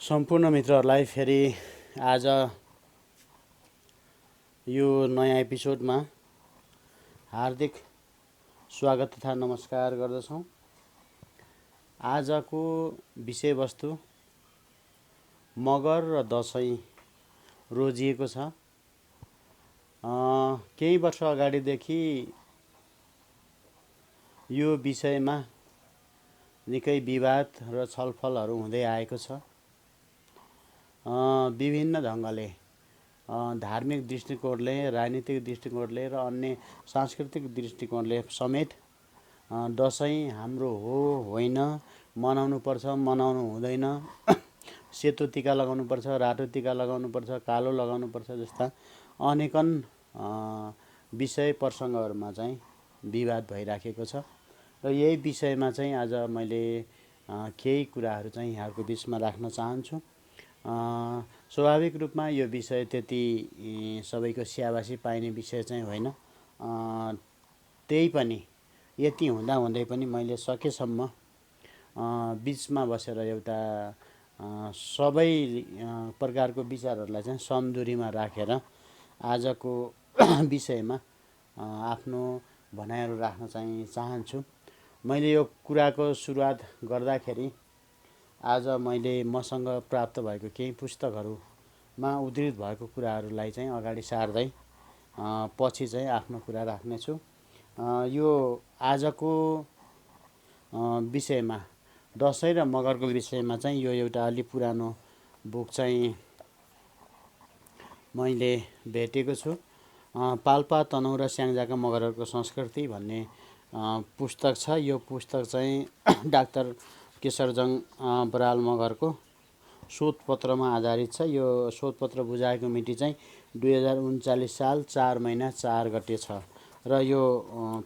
सम्पूर्ण मित्रहरूलाई फेरि आज यो नयाँ एपिसोडमा हार्दिक स्वागत तथा नमस्कार गर्दछौँ। आजको विषयवस्तु मगर र दसैँ रोजिएको छ। केही वर्ष अगाडिदेखि यो विषयमा निकै विवाद र छलफलहरू हुँदै आएको छ। विभिन्न ढङ्गले धार्मिक दृष्टिकोणले, राजनीतिक दृष्टिकोणले र अन्य सांस्कृतिक दृष्टिकोणले समेत दसैँ हाम्रो हो होइन, मनाउनुपर्छ मनाउनु हुँदैन, सेतो टिका लगाउनुपर्छ, रातो टिका लगाउनुपर्छ, कालो लगाउनुपर्छ जस्ता अनेकन विषय प्रसङ्गहरूमा चाहिँ विवाद भइराखेको छ। र यही विषयमा चाहिँ आज मैले केही कुराहरू चाहिँ यहाँहरूको बिचमा राख्न चाहन्छु। स्वाभाविक रूपमा यो विषय त्यति सबैको स्याबासी पाइने विषय चाहिँ होइन। त्यही पनि यति हुँदाहुँदै पनि मैले सकेसम्म बिचमा बसेर एउटा सबै प्रकारको विचारहरूलाई चाहिँ समदुरीमा राखेर आजको विषयमा आफ्नो भनाइहरू राख्न चाहिँ चाहन्छु। मैले यो कुराको सुरुवात गर्दाखेरि आज मैले मसँग प्राप्त भएको केही पुस्तकहरूमा उद्धृत भएको कुराहरूलाई चाहिँ अगाडि सार्दै पछि चाहिँ आफ्नो कुरा राख्नेछु। यो आजको विषयमा दसैँ र मगरको विषयमा चाहिँ यो एउटा अलि पुरानो बुक चाहिँ मैले भेटेको छु। पाल्पा, तनहुँ र स्याङ्जाका मगरहरूको संस्कृति भन्ने पुस्तक छ। यो पुस्तक चाहिँ डाक्टर केशरजङ बराल मगरको शोधपत्रमा आधारित छ। यो शोधपत्र बुझाएको मिति चाहिँ 2039 साल 4 महिना 4 गते छ र यो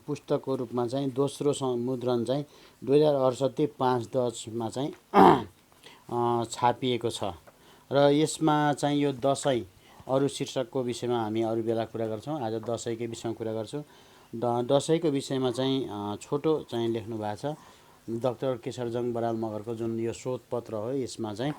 पुस्तकको रूपमा चाहिँ दोस्रो मुद्रण चाहिँ 2068 5/10 मा चाहिँ छापिएको छ। र यसमा चाहिँ यो दसैँ अरू शीर्षकको विषयमा हामी अरू बेला कुरा गर्छौँ। आज दसैँकै विषयमा कुरा गर्छु। दसैँको विषयमा चाहिँ छोटो चाहिँ लेख्नु भएको छ। डाक्टर केशरजङ बराल मगरको जुन यो शोधपत्र हो यसमा चाहिँ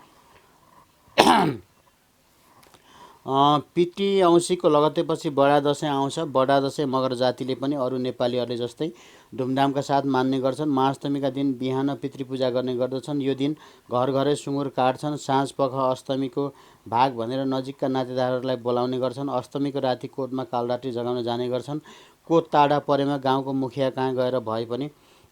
पितृ औँसीको लगत्तैपछि बडा दसैँ आउँछ। बडा दसैँ मगर जातिले पनि अरू नेपालीहरूले जस्तै धुमधामका साथ मान्ने गर्छन्। महाअष्टमीका दिन बिहान पितृपूजा गर्ने गर्दछन्। यो दिन घर घरै सुँगुर काट्छन्। साँझ पख अष्टमीको भाग भनेर नजिकका नातेदारहरूलाई बोलाउने गर्छन्। अष्टमीको राति कोटमा कालरात्रि जगाउन जाने गर्छन्। कोट टाढा परेमा गाउँको मुखिया कहाँ गएर भए पनि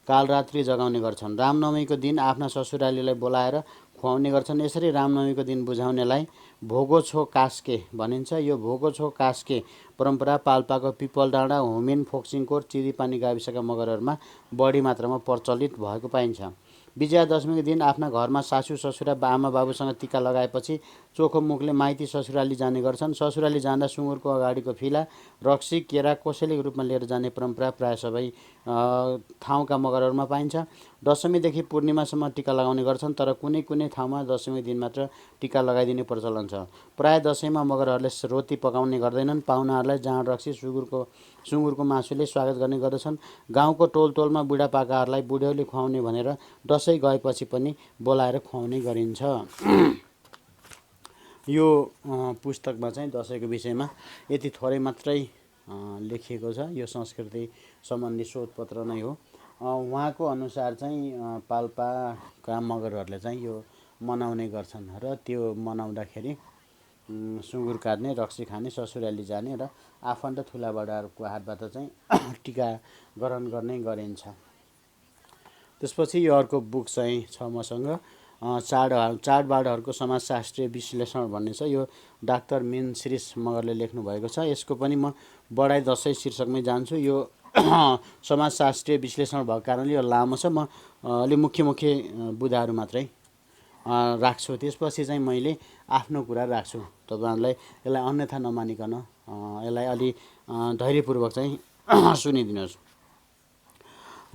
कालरात्रि जगाउने गर्छन्। रामनवमीको दिन आफ्ना ससुरालीलाई बोलाएर खुवाउने गर्छन्। यसरी रामनवमीको दिन बुझाउनेलाई भोगो छो कास्के भनिन्छ। यो भोगो छो कास्के परम्परा पाल्पाको पिपल डाँडा, हुमिन, फोक्सिङकोट, चिरीपानी गाविसका मगरहरूमा बढी मात्रामा प्रचलित भएको पाइन्छ। विजया दशमीको दिन आफ्ना घरमा सासू ससुरा आमा बाबुसँग टिका लगाएपछि चोखो मुखले माइती ससुराली जाने गर्छन्। ससुराली जाँदा सुँगुरको अगाडिको फिला, रक्सी, केरा कोसेलीको रूपमा लिएर जाने परम्परा प्राय सबै ठाउँका मगरहरूमा पाइन्छ। दशमीदेखि पूर्णिमासम्म टिका लगाउने गर्छन्, तर कुनै कुनै ठाउँमा दशमी दिन मात्र टिका लगाइदिने प्रचलन छ। प्राय दशैँमा मगरहरूले रोटी पकाउने गर्दैनन्। पाहुनाहरूलाई जाँड, रक्सी, सुँगुरको मासुले स्वागत गर्ने गर्दछन्। गाउँको टोलटोलमा बुढापाकाहरूलाई बुढ्यौली खुवाउने भनेर दसैँ गएपछि पनि बोलाएर खुवाउने गरिन्छ। यो पुस्तकमा चाहिँ दसैँको विषयमा यति थोरै मात्रै लेखिएको छ। यो संस्कृति सम्बन्धी शोधपत्र नै हो। उहाँको अनुसार चाहिँ पाल्पाका मगरहरूले चाहिँ यो मनाउने गर्छन् र त्यो मनाउँदाखेरि सुँगुर काट्ने, रक्सी खाने, ससुराली जाने र आफन्त ठुला बडाहरूको हातबाट चाहिँ टिका ग्रहण गर्ने गरिन्छ। त्यसपछि यो अर्को बुक चाहिँ छ मसँग, चाडबाडहरूको समाजशास्त्रीय विश्लेषण भन्ने छ। यो डाक्टर मिन श्रीष मगरले लेख्नु भएको छ। यसको पनि म बडाई दसैँ शीर्षकमै जान्छु। यो समाजशास्त्रीय विश्लेषण भएको कारणले यो लामो छ। म अलि मुख्य बुदाहरू मात्रै राख्छु। त्यसपछि चाहिँ मैले आफ्नो कुरा राख्छु। तपाईँहरूलाई यसलाई अन्यथा नमानिकन यसलाई अलि धैर्यपूर्वक चाहिँ सुनिदिनुहोस्।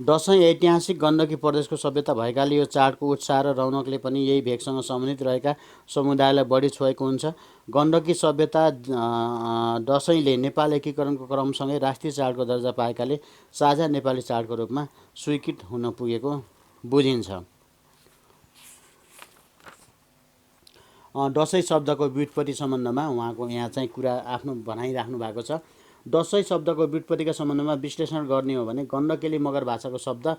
दसैँ ऐतिहासिक गण्डकी प्रदेशको सभ्यता भएकाले यो चाडको उत्साह र रौनकले पनि यही भेगसँग सम्बन्धित रहेका समुदायलाई बढी छोएको हुन्छ। गण्डकी सभ्यता दसैँले नेपाल एकीकरणको क्रमसँगै राष्ट्रिय चाडको दर्जा पाएकाले साझा नेपाली चाडको रूपमा स्वीकृत हुन पुगेको बुझिन्छ। दसैँ शब्दको व्युत्पत्ति सम्बन्धमा उहाँको यहाँ चाहिँ कुरा आफ्नो भनाइराख्नु भएको छ। दसैँ शब्दको व्युत्पत्तिका सम्बन्धमा विश्लेषण गर्ने हो भने गण्डकेली मगर भाषाको शब्द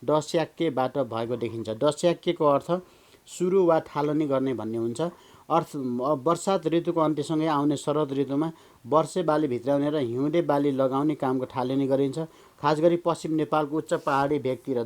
दस्याक्केबाट भएको देखिन्छ। दस्याक्केको अर्थ सुरु वा थालनी गर्ने भन्ने हुन्छ। वर्षात ऋतुको अन्त्यसँगै आउने शरद ऋतुमा वर्षे बाली भित्राउने र हिउँदे बाली लगाउने कामको थालनी गरिन्छ। खास गरी पश्चिम नेपालको उच्च पहाडी भेगतिर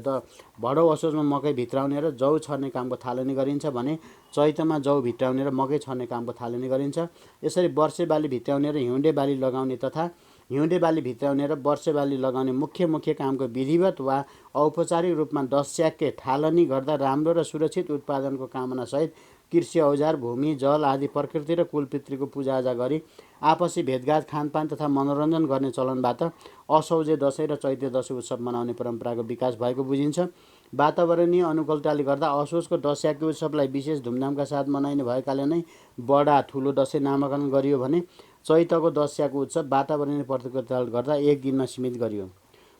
भदौ असोजमा मकै भित्राउने र जौ छर्ने कामको थालनी गरिन्छ भने चैतमा जौ भित्राउने र मकै छर्ने कामको थालनी गरिन्छ। यसरी वर्षे बाली भित्राउने र हिउँदे बाली लगाउने तथा हिउँदे बाली भित्राउने र वर्षे बाली लगाउने मुख्य कामको विधिवत वा औपचारिक रूपमा दस्याक्के थालनी गर्दा राम्रो र सुरक्षित उत्पादनको कामनासहित कृषि औजार, भूमि, जल आदि प्रकृति र कुलपितृको पूजाआजा गरी आपसी भेटघाट, खानपान तथा मनोरञ्जन गर्ने चलनबाट असौजे दसैँ र चैते दसैँ उत्सव मनाउने परम्पराको विकास भएको बुझिन्छ। वातावरणीय अनुकूलताले गर्दा असोजको दस्याक्के उत्सवलाई विशेष धुमधामका साथ मनाइने भएकाले नै बडा ठुलो दसैँ नामाकरण गरियो भने चैतको दस्याको उत्सव वातावरणीय प्रतिकूलताले गर्दा एक दिनमा सीमित गरियो।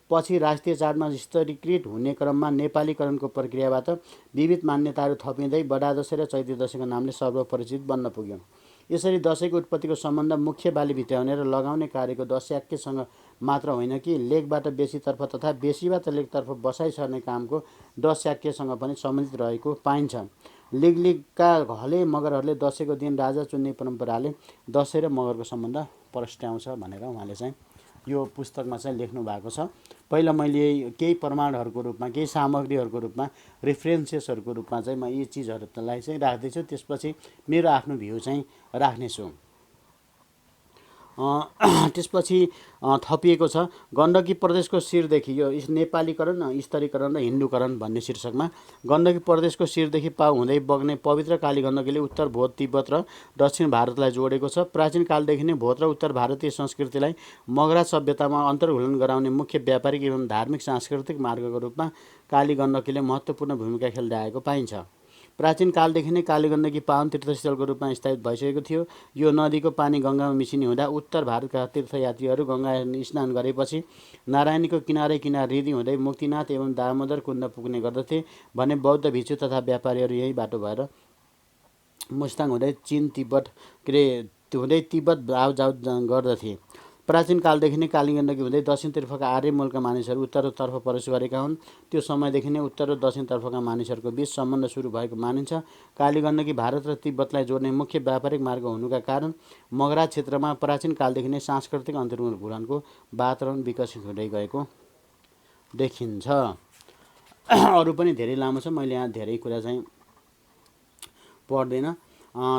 पछि राष्ट्रिय चाडमा स्तरीकृत हुने क्रममा नेपालीकरणको प्रक्रियाबाट विविध मान्यताहरू थपिँदै बडा दसैँ र चैते दसैँको नामले सर्वपरिचित बन्न पुग्यो। यसरी दसैँको उत्पत्तिको सम्बन्ध मुख्य बाली भित्राउने र लगाउने कार्यको दस्याक्केसँग मात्र होइन कि लेकबाट बेसीतर्फ तथा बेसीबाट लेकतर्फ बसाइ सर्ने कामको दस्याक्केसँग पनि सम्बन्धित रहेको पाइन्छ। लिगका हले मगरहरूले दसैँको दिन राजा चुन्ने परम्पराले दसैँ र मगरको सम्बन्ध प्रस्ट्याउँछ भनेर उहाँले चाहिँ यो पुस्तकमा चाहिँ लेख्नु भएको छ। पहिला मैले केही प्रमाणहरूको रूपमा, केही सामग्रीहरूको रूपमा, रेफरेन्सेसहरूको रूपमा चाहिँ म यी चिजहरूलाई चाहिँ राख्दैछु। त्यसपछि मेरो आफ्नो भ्यू चाहिँ राख्नेछु। त्यसपछि थपिएको छ गण्डकी प्रदेशको शिरदेखि, यो नेपालीकरण, स्तरीकरण र हिन्दूकरण भन्ने शीर्षकमा, गण्डकी प्रदेशको शिरदेखि पाउ हुँदै बग्ने पवित्र काली गण्डकीले उत्तर भोत, तिब्बत र दक्षिण भारतलाई जोडेको छ। प्राचीन कालदेखि नै भोत र उत्तर भारतीय संस्कृतिलाई मगरा सभ्यतामा अन्तर्घुलन गराउने मुख्य व्यापारिक एवं धार्मिक सांस्कृतिक मार्गको रूपमा काली गण्डकीले महत्त्वपूर्ण भूमिका खेल्दै आएको पाइन्छ। प्राचीन कालदेखि नै काली गण्डकी पावन तीर्थस्थलको रूपमा स्थापित भइसकेको थियो। यो नदीको पानी गङ्गामा मिसिने हुँदा उत्तर भारतका तीर्थयात्रीहरू गङ्गा स्नान गरेपछि नारायणीको किनारै रिदी हुँदै मुक्तिनाथ एवं दामोदर कुण्ड पुग्ने गर्दथे भने बौद्ध भिक्षु तथा व्यापारीहरू यही बाटो भएर मुस्ताङ हुँदै चीन हुँदै तिब्बत आवजाव गर्दथे। प्राचीन कालदेखि नै काली गण्डकी हुँदै दक्षिणतर्फका आर्य मूलका मानिसहरू उत्तरतर्फ प्रवेश गरेका हुन्। त्यो समयदेखि नै उत्तर र दक्षिणतर्फका मानिसहरूको बीच सम्बन्ध सुरु भएको मानिन्छ। काली गण्डकी भारत र तिब्बतलाई जोड्ने मुख्य व्यापारिक मार्ग हुनुका कारण मगरा क्षेत्रमा प्राचीन कालदेखि नै सांस्कृतिक अन्तर्घुलनको वातावरण विकसित हुँदै गएको देखिन्छ। अरू पनि धेरै लामो छ, मैले यहाँ धेरै कुरा चाहिँ पढ्दैन।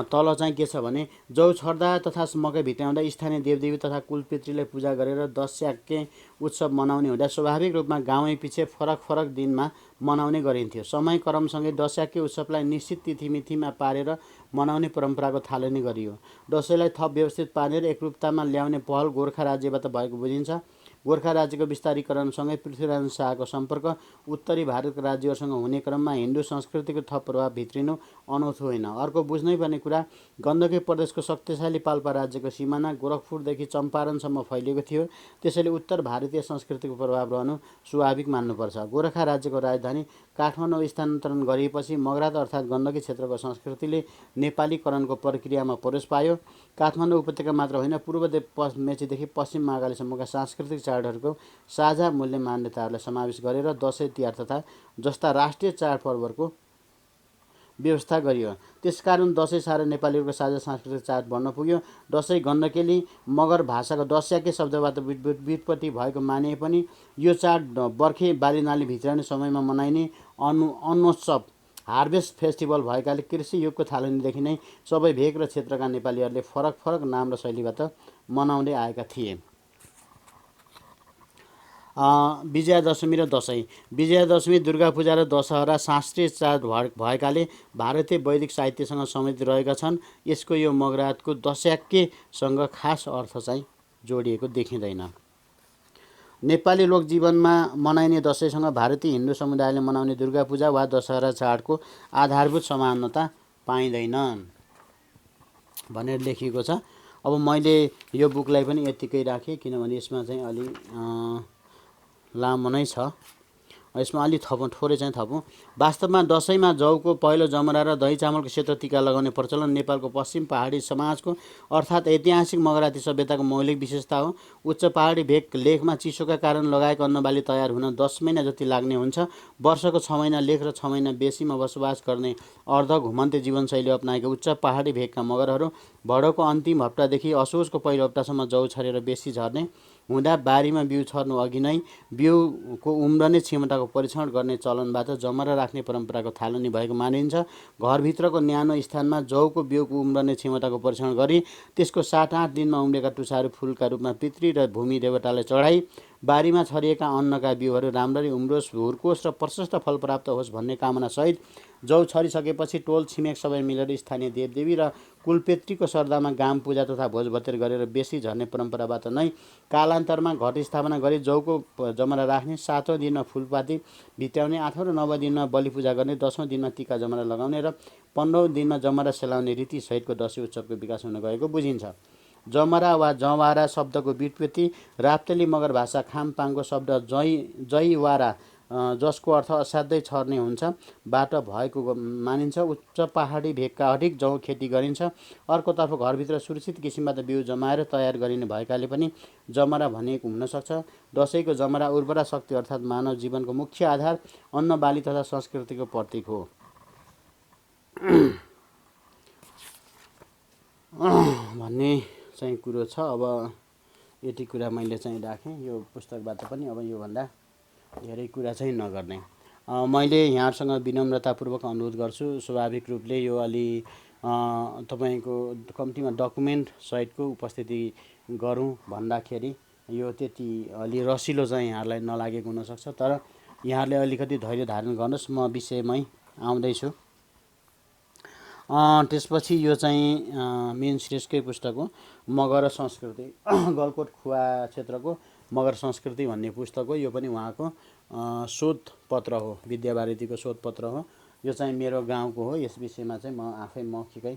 तल चाहिँ के छ भने जौ छर्दा तथा मकै भित्राउँदा स्थानीय देवदेवी तथा कुलपितृलाई पूजा गरेर दस्याक्के उत्सव मनाउने हुँदा स्वाभाविक रूपमा गाउँै पछि फरक दिनमा मनाउने गरिन्थ्यो। समय क्रमसँगै दस्याक्के उत्सवलाई निश्चित तिथिमितिमा पारेर मनाउने परम्पराको थालनी गरियो। दसैँलाई थप व्यवस्थित पारेर एकरूपतामा ल्याउने पहल गोर्खा राज्यबाट भएको बुझिन्छ। गोर्खा राज्यको विस्तारीकरणसँगै पृथ्वीनारायण शाहको सम्पर्क उत्तरी भारतका राज्यहरूसँग हुने क्रममा हिन्दू संस्कृतिको थप प्रभाव भित्रिनु अनौठो होइन। अर्को बुझ्नै पर्ने कुरा, गण्डकी प्रदेशको शक्तिशाली पाल्पा राज्यको सिमाना गोरखपुरदेखि चम्पारणसम्म फैलिएको थियो। त्यसैले उत्तर भारतीय संस्कृतिको प्रभाव रहनु स्वाभाविक मान्नुपर्छ। गोरखा राज्यको राजधानी काठमाडौँ स्थानान्तरण गरिएपछि मगरात अर्थात् गण्डकी क्षेत्रको संस्कृतिले नेपालीकरणको प्रक्रियामा प्रवेश पायो। काठमाडौँ उपत्यका मात्र होइन, पूर्व मेचीदेखि पश्चिम महाकालीसम्मका सांस्कृतिक चाडहरूको साझा मूल्य मान्यताहरूलाई समावेश गरेर दसैँ, तिहार तथा जस्ता राष्ट्रिय चाडपर्वहरूको व्यवस्था गरियो। त्यसकारण दसैँ सारा नेपालीहरूको साझा सांस्कृतिक चाड बन्न पुग्यो। दसैँ गण्डकेली मगर भाषाको दस्याक्के शब्दबाट व्युत्पत्ति भएको मानिए पनि यो चाड बर्खे बालीनाली भित्राउने समयमा मनाइने अनोत्सव हार्भेस्ट फेस्टिभल भएकाले कृषि युगको थालनीदेखि नै सबै भेग र क्षेत्रका नेपालीहरूले फरक नाम र शैलीबाट मनाउँदै आएका थिए। विजयादशमी र दसैँ। विजयादशमी, दुर्गा पूजा र दशहरा शास्त्रीय चाड भएकाले भारतीय वैदिक साहित्यसँग सम्बन्धित रहेका छन्। यसको यो मगरातको दस्याक्केसँग खास अर्थ चाहिँ जोडिएको देखिँदैन। नेपाली लोकजीवनमा मनाइने दसैँसँग भारतीय हिन्दू समुदायले मनाउने दुर्गा पूजा वा दशहरा चाडको आधारभूत समानता पाइँदैन भनेर लेखिएको छ। अब मैले यो बुकलाई पनि यतिकै राखेँ किनभने यसमा चाहिँ अलि लामो नै छ। यसमा अलि थपौँ, थोरै चाहिँ थपौँ। वास्तवमा दसैँमा जौको पहिलो जमरा र दही चामलको सेतो टीका लगाउने प्रचलन नेपालको पश्चिम पहाडी समाजको अर्थात् ऐतिहासिक मगराती सभ्यताको मौलिक विशेषता हो। उच्च पहाडी भेग लेखमा चिसोका कारण लगाएको अन्नबाली तयार हुन 10 महिना जति लाग्ने हुन्छ। वर्षको 6 महिना लेख र 6 महिना बेसीमा बसोबास गर्ने अर्ध घुमन्ते जीवनशैली अपनाएका उच्च पहाडी भेगका मगरहरू भदौको अन्तिम हप्तादेखि असोजको पहिलो हप्तासम्म जौ छरेर बेसी झर्ने हुँदा बारीमा बिउ छर्नु अघि नै बिउको उम्रने क्षमताको परीक्षण गर्ने चलनबाट जमरा राख्ने परम्पराको थालनी भएको मानिन्छ। घरभित्रको न्यानो स्थानमा जौको बिउको उम्रने क्षमताको परीक्षण गरी त्यसको 7-8 दिनमा उम्रेका टुसाहरू फुलका रूपमा पितृ र भूमि देवतालाई चढाई बारीमा छरिएका अन्नका बिउहरू राम्ररी उम्रोस्, हुर्कोस् र प्रशस्त फल प्राप्त होस् भन्ने कामनासहित जौ छरिसकेपछि टोल छिमेक सबै मिलेर स्थानीय देवदेवी र कुलपेत्रीको श्रद्धामा गाम पूजा तथा भोजभतेर गरेर बेसी झर्ने परम्पराबाट नै कालान्तरमा घट स्थापना गरी जौको जमरा राख्ने, 7औं दिनमा फुलपाती भित्याउने, 8औं र 9औं दिनमा बलिपूजा गर्ने, 10औं दिनमा टीका जमरा लगाउने र 15औं दिनमा जमरा सेलाउने रीतिसहितको दसैँ उत्सवको विकास हुन गएको बुझिन्छ। जमरा वा जवारा शब्दको व्युत्पत्ति राप्तेली मगर भाषा खामपाङको शब्द जैवारा जसको अर्थ असाध्यै छर्ने हुन्छ बाट भएको मानिन्छ। उच्च पहाडी भेगका अधिक जौ खेती गरिन्छ। अर्कोतर्फ घरभित्र सुरक्षित किसिमबाट बिउ जमाएर तयार गरिने भएकाले पनि जमरा भनिएको हुन सक्छ। दसैँको जमरा उर्वरा शक्ति अर्थात् मानव जीवनको मुख्य आधार, अन्न बाली तथा संस्कृतिको प्रतीक हो भन्ने चाहिँ कुरो छ। अब यति कुरा मैले चाहिँ राखेँ यो पुस्तकबाट पनि। अब योभन्दा धेरै कुरा चाहिँ नगर्ने मैले यहाँसँग विनम्रतापूर्वक अनुरोध गर्छु। स्वाभाविक रूपले यो अलि तपाईँको कम्तीमा डकुमेन्ट सहितको उपस्थिति गरौँ भन्दाखेरि यो त्यति अलि रसिलो चाहिँ यहाँहरूलाई नलागेको हुनसक्छ, तर यहाँहरूले अलिकति धैर्य धारण गर्नुहोस्, म विषयमै आउँदैछु। त्यसपछि यो चाहिँ मेन सिरिजकै पुस्तक हो, मगर संस्कृति, गलकोट खुवा क्षेत्रको मगर संस्कृति भन्ने पुस्तक हो। यो पनि उहाँको शोधपत्र हो, विद्यावारिधीको शोधपत्र हो। यो चाहिँ मेरो गाउँको हो। यस विषयमा चाहिँ म आफै मौखिकै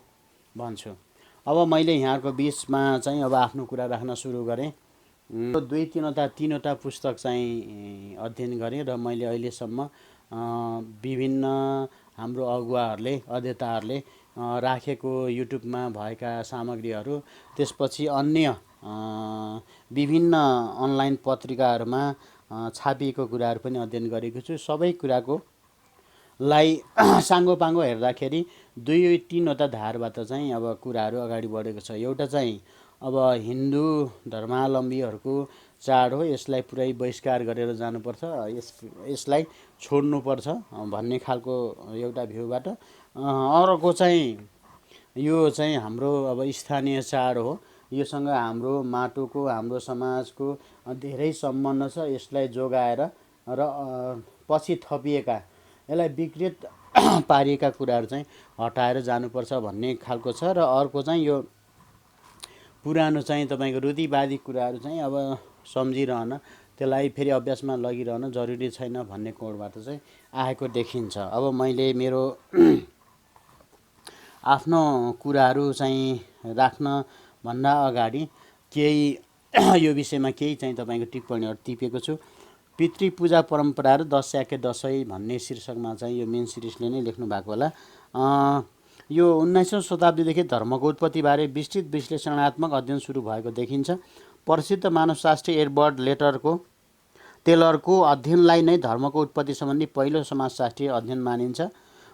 भन्छु। अब मैले यहाँको बिचमा चाहिँ अब आफ्नो कुरा राख्न सुरु गरेँ। 2-3वटा पुस्तक चाहिँ अध्ययन गरेँ र मैले अहिलेसम्म विभिन्न हाम्रो अगुवाहरूले अध्येताहरूले राखेको युट्युबमा भएका सामग्रीहरू, त्यसपछि अन्य विभिन्न अनलाइन पत्रिकाहरूमा छापिएको कुराहरू पनि अध्ययन गरेको छु। सबै कुराको लाई साङ्गोपाङ्गो हेर्दाखेरि 2-3वटा धारबाट चाहिँ अब कुराहरू अगाडि बढेको छ। एउटा चाहिँ अब हिन्दू धर्मावलम्बीहरूको चाड हो, यसलाई पुरै बहिष्कार गरेर जानुपर्छ, यसलाई छोड्नुपर्छ भन्ने खालको एउटा भ्यूबाट। अर्को चाहिँ यो चाहिँ हाम्रो अब स्थानीय चाड हो, योसँग हाम्रो माटोको हाम्रो समाजको धेरै सम्बन्ध छ, यसलाई जोगाएर र पछि थपिएका यसलाई विकृत पारिएका कुराहरू चाहिँ हटाएर जानुपर्छ भन्ने खालको छ। र अर्को चाहिँ यो पुरानो चाहिँ तपाईँको रूढिवादी कुराहरू चाहिँ अब सम्झिरहन, त्यसलाई फेरि अभ्यासमा लगिरहन जरुरी छैन भन्ने कोणबाट चाहिँ आएको देखिन्छ। अब मैले मेरो आफ्नो कुराहरू चाहिँ राख्न भन्दा अगाडि केही यो विषयमा केही चाहिँ तपाईँको टिप्पणीहरू टिपेको छु। पितृपूजा परम्पराहरू दस्याके दसैँ भन्ने शीर्षकमा चाहिँ यो मेन सिरिजले नै लेख्नु भएको होला। यो 19औं शताब्दीदेखि धर्मको उत्पत्तिबारे विस्तृत विश्लेषणात्मक अध्ययन सुरु भएको देखिन्छ। प्रसिद्ध मानवशास्त्री एडवर्ड टेलरको अध्ययनलाई नै धर्मको उत्पत्ति सम्बन्धी पहिलो समाजशास्त्रीय अध्ययन मानिन्छ।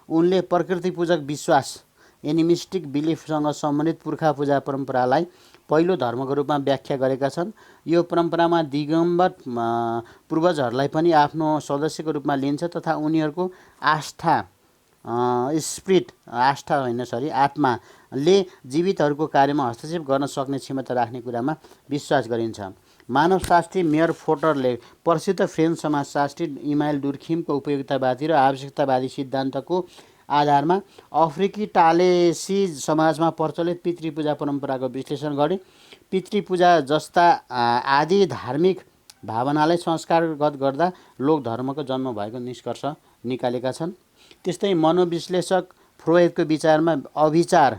उनले प्रकृतिपूजक विश्वास एनिमिस्टिक बिलिफसँग सम्बन्धित पुर्खा पूजा परम्परालाई पहिलो धर्मको रूपमा व्याख्या गरेका छन्। यो परम्परामा दिगम्बर पूर्वजहरूलाई पनि आफ्नो सदस्यको रूपमा लिन्छ तथा उनीहरूको आत्माले जीवितहरूको कार्यमा हस्तक्षेप गर्न सक्ने क्षमता राख्ने कुरामा विश्वास गरिन्छ। मानवशास्त्री मेयर फोटरले प्रसिद्ध फ्रेन्च समाजशास्त्री इमाइल डुर्खिमको उपयोगितावादी र आवश्यकतावादी सिद्धान्तको आधारमा अफ्रिकी टालेसी समाजमा प्रचलित पितृपूजा परम्पराको विश्लेषण गरे। पितृपूजा जस्ता आदि धार्मिक भावनालाई संस्कारगत गर्दा लोक धर्मको जन्म भएको निष्कर्ष निकालेका छन्। त्यस्तै मनोविश्लेषक फ्रोइडको विचारमा अभिचार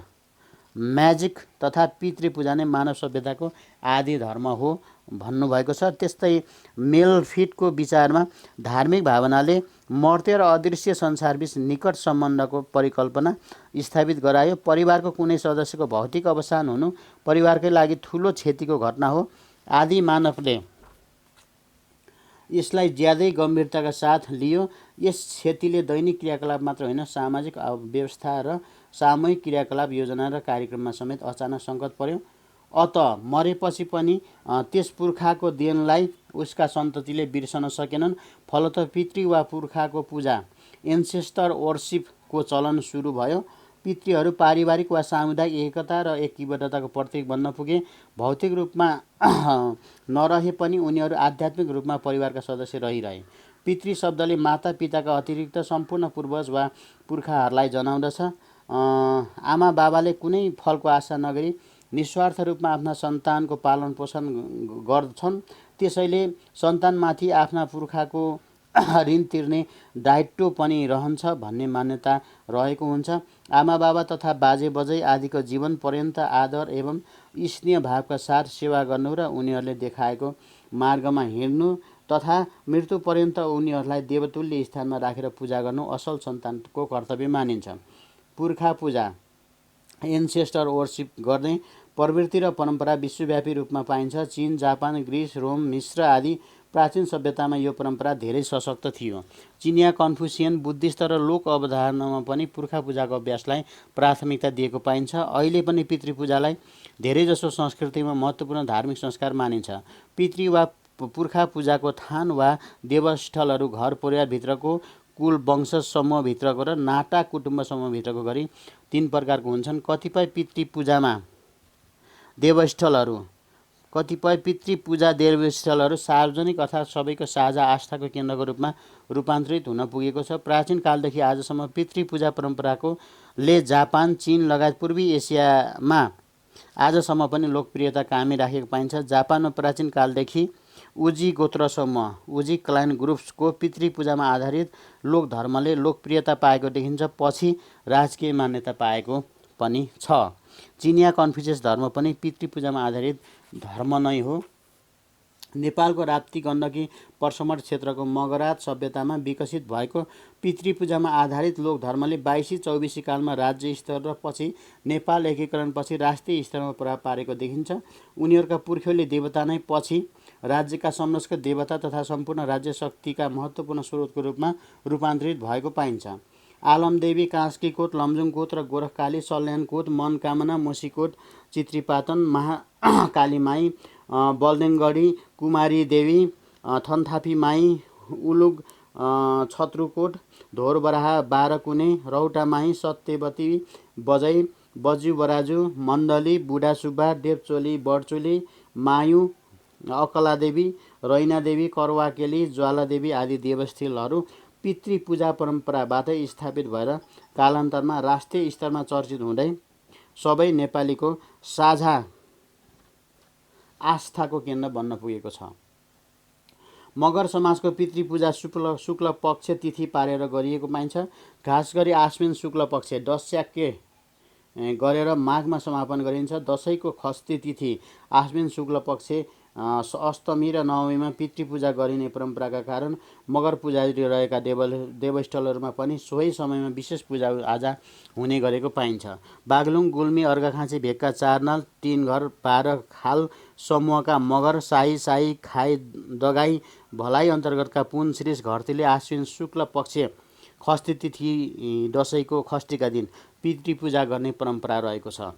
म्याजिक तथा पितृपूजा नै मानव सभ्यताको आदि धर्म हो भन्नुभएको छ। त्यस्तै मेलफिटको विचारमा धार्मिक भावनाले मर्त्य र अदृश्य संसारबीच निकट सम्बन्धको परिकल्पना स्थापित गरायो। परिवारको कुनै सदस्यको भौतिक अवसान हुनु परिवारकै लागि ठुलो क्षतिको घटना हो। आदि मानवले यसलाई ज्यादै गम्भीरताका साथ लियो। यस क्षतिले दैनिक क्रियाकलाप मात्र होइन, सामाजिक व्यवस्था र सामूहिक क्रियाकलाप, योजना र कार्यक्रममा समेत अचानक सङ्कट पर्यो। अत मरेपछि पनि त्यस पुर्खाको देनलाई उसका सन्ततिले बिर्सन सकेनन्। फलत पितृ वा पुर्खाको पूजा, एन्सेस्टर वर्सिपको चलन सुरु भयो। पितृहरू पारिवारिक वा सामुदायिक एकता र एकीबद्धताको प्रतीक बन्न पुगे। भौतिक रूपमा नरहे पनि उनीहरू आध्यात्मिक रूपमा परिवारका सदस्य रहिरहे। पितृ शब्दले माता पिताका अतिरिक्त सम्पूर्ण पूर्वज वा पुर्खाहरूलाई जनाउँदछ। आमा बाबाले कुनै फलको आशा नगरी निस्वार्थ रूपमा आफ्ना सन्तानको पालन पोषण गर्छन्। त्यसैले सन्तानमाथि आफ्ना पुर्खाको ऋण तिर्ने दायित्व पनि रहन्छ भन्ने मान्यता रहेको हुन्छ। आमा बाबा तथा बाजे बजै आदिको जीवन पर्यन्त आदर एवं स्नेह भावका साथ सेवा गर्नु र उनीहरूले देखाएको मार्गमा हिँड्नु तथा मृत्यु पर्यन्त उनीहरूलाई देवतुल्य स्थानमा राखेर पूजा गर्नु असल सन्तानको कर्तव्य मानिन्छ। पुर्खा पूजा, एन्सेस्टर वर्सिप गर्ने प्रवृत्ति र परम्परा विश्वव्यापी रूपमा पाइन्छ। चीन, जापान, ग्रिस, रोम, मिस्र आदि प्राचीन सभ्यतामा यो परम्परा धेरै सशक्त थियो। चिनिया, कन्फ्युसियन, बुद्धिस्ट र लोक अवधारणामा पनि पुर्खा पूजाको अभ्यासलाई प्राथमिकता दिएको पाइन्छ। अहिले पनि पितृपूजालाई धेरैजसो संस्कृतिमा महत्त्वपूर्ण धार्मिक संस्कार मानिन्छ। पितृ वा पुर्खा पूजाको थान वा देवस्थलहरू घर परिवारभित्रको, कुल वंश समूहभित्रको र नाटा कुटुम्ब समूहभित्रको गरी 3 प्रकारको हुन्छन्। कतिपय पितृपूजा देवस्थलहरू सार्वजनिक अर्थात् सबैको साझा आस्थाको केन्द्रको रूपमा रूपान्तरित हुन पुगेको छ। प्राचीन कालदेखि आजसम्म पितृपूजा परम्पराले जापान, चीन लगायत पूर्वी एसियामा आजसम्म पनि लोकप्रियता कायमै राखेको पाइन्छ। जापानमा प्राचीन कालदेखि उजी गोत्र समूह, उजी क्लान ग्रुप्सको पितृपूजामा आधारित लोक धर्मले लोकप्रियता पाएको देखिन्छ। पछि राजकीय मान्यता पाएको पनि छ। चिनिया कन्फ्युसियस धर्म पनि पितृपूजामा आधारित धर्म नै हो। नेपालको राप्ती गण्डकी पर्समट क्षेत्रको मगरात सभ्यतामा विकसित भएको पितृपूजामा आधारित लोक धर्मले 22वीं-24वीं कालमा राज्य स्तर र पछि नेपाल एकीकरणपछि राष्ट्रिय स्तरमा प्रभाव पारेको देखिन्छ। उनीहरूका पुर्ख्यौली देवता नै पछि राज्यका समष्टिक देवता तथा सम्पूर्ण राज्य शक्तिका महत्त्वपूर्ण स्रोतको रूपमा रूपान्तरित भएको पाइन्छ। आलमदेवी, कास्कीकोट, लमजुङकोट र गोरखकाली, सल्यानकोट, मनकामना, मुसीकोट, चित्रीपाटन, महाकालीमाई, बलदेङगढी, कुमारी देवी, थन्थापी माई, उलुग, छत्रुकोट, धोरबराहा, बाह्रकुने, रौटामाई, सत्यवती, बजै, बज्यू बराजु, मण्डली, बुढा सुब्बा, देवचोली, बडचोली, मायु, अकलादेवी, रैनादेवी, करवाकेली, ज्वालादेवी आदि देवस्थलहरू पितृपूजा परम्पराबाटै स्थापित भएर कालान्तरमा राष्ट्रिय स्तरमा चर्चित हुँदै सबै नेपालीको साझा आस्थाको केन्द्र बन्न पुगेको छ। मगर समाजको पितृपूजा शुक्ल पक्ष तिथि पारेर गरिएको पाइन्छ। खास गरी आश्विन शुक्ल पक्ष दस्याके गरेर माघमा समापन गरिन्छ। दसैँको खस्ती तिथि आश्विन शुक्ल पक्ष अष्टमी र नवमीमा पितृपूजा गरिने परम्पराका कारण मगर पुजारी रहेका देवस्थलहरूमा पनि सोही समयमा विशेष पूजा आजा हुने गरेको पाइन्छ। बागलुङ, गुल्मी, अर्घाखाँची, भेक्का, चारनाल, 3 घर 12 खाल समूहका मगर साई, खाई, दगाई, भलाइ अन्तर्गतका पुन, श्रीष, घरतीले आश्विन शुक्ल पक्ष खस्ती तिथि दसैँको खस्टीका दिन पितृपूजा गर्ने परम्परा रहेको छ।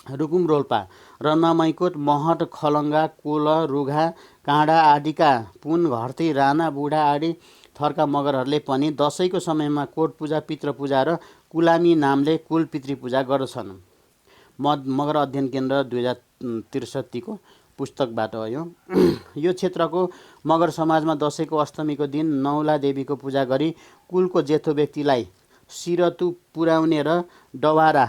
रुकुम, रोल्पा र नमैकोट, महट, खलङ्गा, कोल, रुघा, काँडा आदिका पुन, घरती, राना, बुढा आदि थरका मगरहरूले पनि दसैँको समयमा कोटपूजा, पितृपूजा र कुलामी नामले कुल पितृपूजा गर्दछन्। मगर अध्ययन केन्द्र 2063 को पुस्तकबाट हो यो क्षेत्रको मगर समाजमा दसैँको अष्टमीको दिन नौला देवीको पूजा गरी कुलको जेठो व्यक्तिलाई सिरतु पुर्याउने र डवारा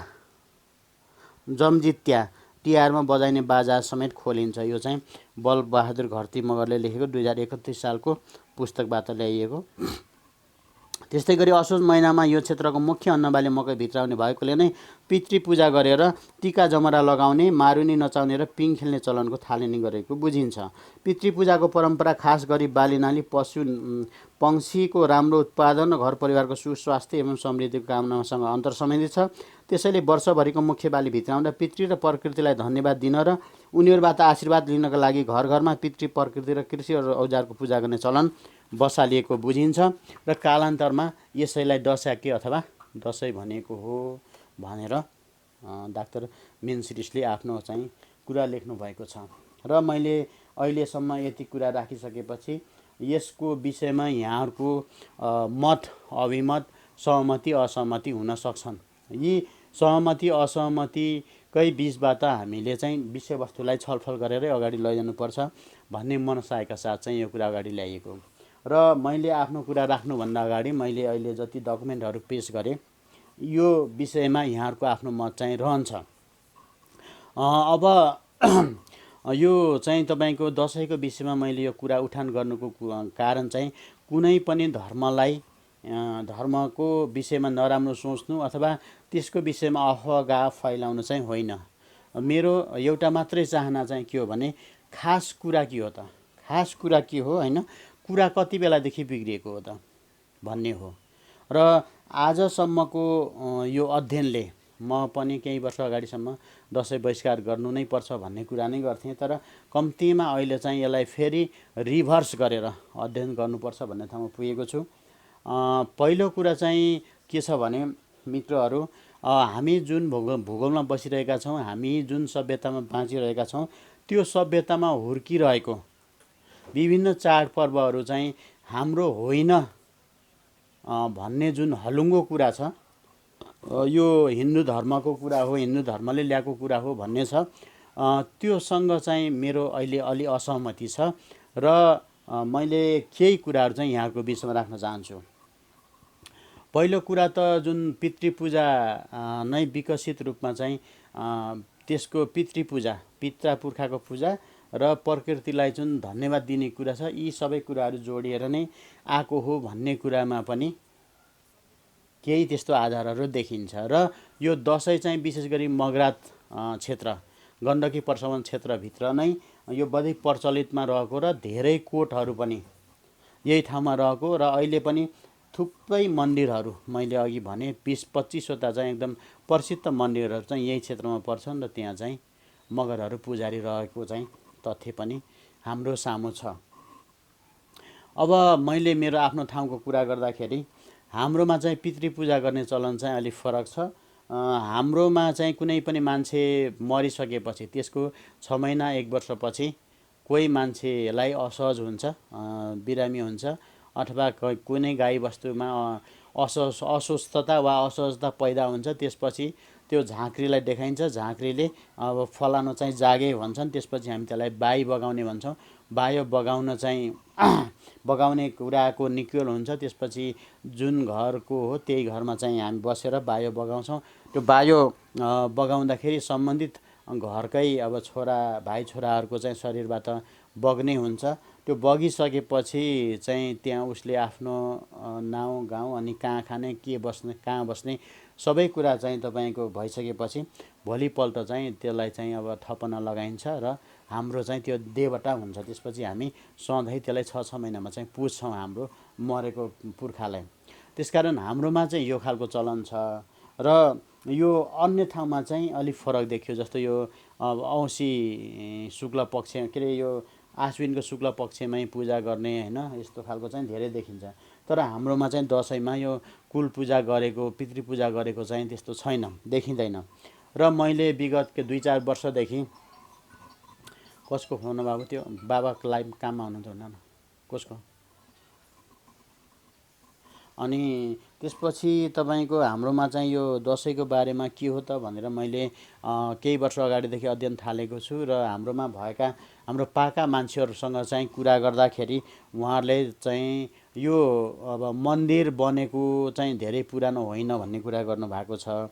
जमजित्या तिहारमा बजाइने बाजा समेत खोलिन्छ। यो चाहिँ बलबहादुर घरती मगरले लेखेको 2031 सालको पुस्तकबाट ल्याइएको। त्यस्तै गरी असोज महिनामा यो क्षेत्रको मुख्य अन्नबाली मकै भित्राउने भएकोले नै पितृ पूजा गरेर टिका जमरा लगाउने, मारुनी नचाउने र पिङ खेल्ने चलनको थालनी गरेको बुझिन्छ। पितृ पूजाको परम्परा खास गरी बालीनाली पशु पंक्षीको राम्रो उत्पादन र घर परिवारको सुस्वास्थ्य एवं समृद्धिको कामनासँग अन्तर सम्बन्धित छ। त्यसैले वर्षभरिको मुख्य बाली भित्राउँदा पितृ र प्रकृतिलाई धन्यवाद दिन र उनीहरूबाट आशीर्वाद लिनका लागि घर घरमा पितृ प्रकृति र कृषि औजारको पूजा गर्ने चलन बसालिएको बुझिन्छ र कालान्तरमा यसैलाई दशैँ अथवा दसैँ भनेको हो भनेर डाक्टर मेन्सिरिसले आफ्नो चाहिँ कुरा लेख्नु भएको छ। र मैले अहिलेसम्म यति कुरा राखिसकेपछि यसको विषयमा यहाँहरूको मत अभिमत सहमति असहमति हुन सक्छन्। यी सहमति असहमतिकै बिचबाट हामीले चाहिँ विषयवस्तुलाई छलफल गरेरै अगाडि लैजानुपर्छ भन्ने मनसायका साथ चाहिँ यो कुरा अगाडि ल्याइएको। र मैले आफ्नो कुरा राख्नुभन्दा अगाडि मैले अहिले जति डकुमेन्टहरू पेस गरेँ यो विषयमा यहाँहरूको आफ्नो मत चाहिँ रहन्छ। अब यो चाहिँ तपाईँको दसैँको विषयमा मैले यो कुरा उठान गर्नुको कारण चाहिँ कुनै पनि धर्मको विषयमा नराम्रो सोच्नु अथवा त्यसको विषयमा अफवाह फैलाउनु चाहिँ होइन। मेरो एउटा मात्रै चाहना चाहिँ के हो भने खास कुरा के हो त, खास कुरा के हो होइन, कुरा कति बेलादेखि बिग्रिएको हो त भन्ने हो। र आजसम्मको यो अध्ययनले म पनि केही वर्ष अगाडिसम्म दसैँ बहिष्कार गर्नु नै पर्छ भन्ने कुरा नै गर्थेँ, तर कम्तीमा अहिले चाहिँ यसलाई फेरि रिभर्स गरेर अध्ययन गर्नुपर्छ भन्ने ठाउँमा पुगेको छु। पहिलो कुरा चाहिँ के छ भने मित्रहरू, हामी जुन भूगोलमा बसिरहेका छौँ, हामी जुन सभ्यतामा बाँचिरहेका छौँ, त्यो सभ्यतामा हुर्किरहेको विभिन्न चाडपर्वहरू चाहिँ हाम्रो होइन भन्ने जुन हलुङ्गो कुरा छ, यो हिन्दू धर्मको कुरा हो, हिन्दू धर्मले ल्याएको कुरा हो भन्ने छ, त्योसँग चाहिँ मेरो अहिले अलि असहमति छ र मैले केही कुराहरू चाहिँ यहाँको बिचमा राख्न चाहन्छु। पहिलो कुरा त जुन पितृपूजा नै विकसित रूपमा चाहिँ त्यसको पितृपूजा, पिता पुर्खाको पूजा र प्रकृतिलाई जुन धन्यवाद दिने कुरा छ, यी सबै कुराहरू जोडिएर नै आएको हो भन्ने कुरामा पनि केही त्यस्तो आधारहरू देखिन्छ। र यो दसैँ चाहिँ विशेष गरी मगरात क्षेत्र, गण्डकी प्रशमन क्षेत्रभित्र नै यो बढी प्रचलितमा रहेको र धेरै कोटहरू पनि यही ठाउँमा रहेको र अहिले पनि थुप्रै मन्दिरहरू, मैले अघि भने 20-25वटा चाहिँ एकदम प्रसिद्ध मन्दिरहरू चाहिँ यही क्षेत्रमा पर्छन् र त्यहाँ चाहिँ मगरहरू पुजारी रहेको चाहिँ तथ्य पनि हाम्रो सामु छ। अब मैले मेरो आफ्नो ठाउँको कुरा गर्दाखेरि हाम्रोमा चाहिँ पितृपूजा गर्ने चलन चाहिँ अलिक फरक छ। हाम्रोमा चाहिँ कुनै पनि मान्छे मरिसकेपछि त्यसको 6 महिना 1 वर्षपछि कोही मान्छेलाई असहज हुन्छ, बिरामी हुन्छ अथवा कुनै गाईबस्तुमा अस्वस्थता वा असहजता पैदा हुन्छ, त्यसपछि त्यो झाँक्रीलाई देखाइन्छ। झाँक्रीले अब फलानु चाहिँ जागे भन्छन्, त्यसपछि हामी त्यसलाई बाई बगाउने भन्छौँ। बायो बगाउन चाहिँ बगाउने कुराको निक्योल हुन्छ। त्यसपछि जुन घरको हो त्यही घरमा चाहिँ हामी बसेर बायो बगाउँछौँ। त्यो बायो बगाउँदाखेरि सम्बन्धित घरकै अब भाइ छोराहरूको चाहिँ शरीरबाट बग्ने हुन्छ। त्यो बगिसकेपछि चाहिँ त्यहाँ उसले आफ्नो नाउँ गाउँ अनि कहाँ खाने, के बस्ने, कहाँ बस्ने सबै कुरा चाहिँ तपाईँको भइसकेपछि भोलिपल्ट चाहिँ त्यसलाई चाहिँ अब थपना लगाइन्छ र हाम्रो चाहिँ त्यो देवता हुन्छ। त्यसपछि हामी सधैँ त्यसलाई 6-6 महिनामा चाहिँ पुज्छौँ हाम्रो मरेको पुर्खालाई। त्यसकारण हाम्रोमा चाहिँ यो खालको चलन छ र यो अन्य ठाउँमा चाहिँ अलिक फरक देखियो। जस्तो यो औँसी शुक्ल पक्ष के अरे यो आश्विनको शुक्ल पक्षमै पूजा गर्ने होइन, यस्तो खालको चाहिँ धेरै देखिन्छ। तर हाम्रोमा चाहिँ दसैँमा यो कुल पूजा गरेको, पितृपूजा गरेको चाहिँ त्यस्तो छैन, देखिँदैन। र मैले विगत 2-4 वर्षदेखि कसको फोन बाबु, त्यो बाबाको लाइभ काममा हुनुहुन्थ्यो न, कसको? अनि त्यसपछि तपाईँको हाम्रोमा चाहिँ यो दसैँको बारेमा के हो त भनेर मैले केही वर्ष अगाडिदेखि अध्ययन थालेको छु र हाम्रोमा भएका हाम्रो पाका मान्छेहरूसँग चाहिँ कुरा गर्दाखेरि उहाँहरूले चाहिँ यो अब मन्दिर बनेको चाहिँ धेरै पुरानो होइन भन्ने कुरा गर्नुभएको छ।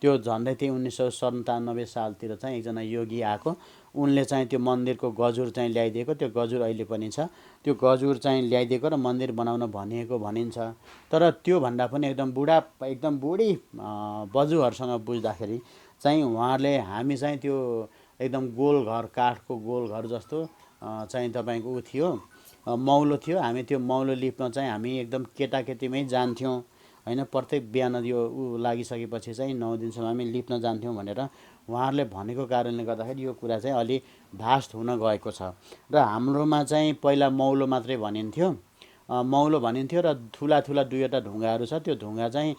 त्यो झन्डै त्यही 1997 सालतिर चाहिँ एकजना योगी आएको, उनले चाहिँ त्यो मन्दिरको गजुर चाहिँ ल्याइदिएको। त्यो गजुर अहिले पनि छ। त्यो गजुर चाहिँ ल्याइदिएको र मन्दिर बनाउन भनिएको भनिन्छ। तर त्योभन्दा पनि एकदम बुढी बजुहरूसँग बुझ्दाखेरि चाहिँ उहाँहरूले हामी चाहिँ त्यो एकदम गोल घर, काठको गोल घर जस्तो चाहिँ तपाईँको ऊ थियो, मौलो थियो। हामी त्यो मौलो लिप्न चाहिँ हामी एकदम केटाकेटीमै जान्थ्यौँ होइन। प्रत्येक बिहान यो ऊ लागिसकेपछि चाहिँ 9 दिनसम्म हामी लिप्न जान्थ्यौँ भनेर उहाँहरूले भनेको कारणले गर्दाखेरि यो कुरा चाहिँ अलि भास्ट हुन गएको छ। र हाम्रोमा चाहिँ पहिला मौलो मात्रै भनिन्थ्यो, मौलो भनिन्थ्यो र ठुला ठुला 2वटा ढुङ्गाहरू छ। त्यो ढुङ्गा चाहिँ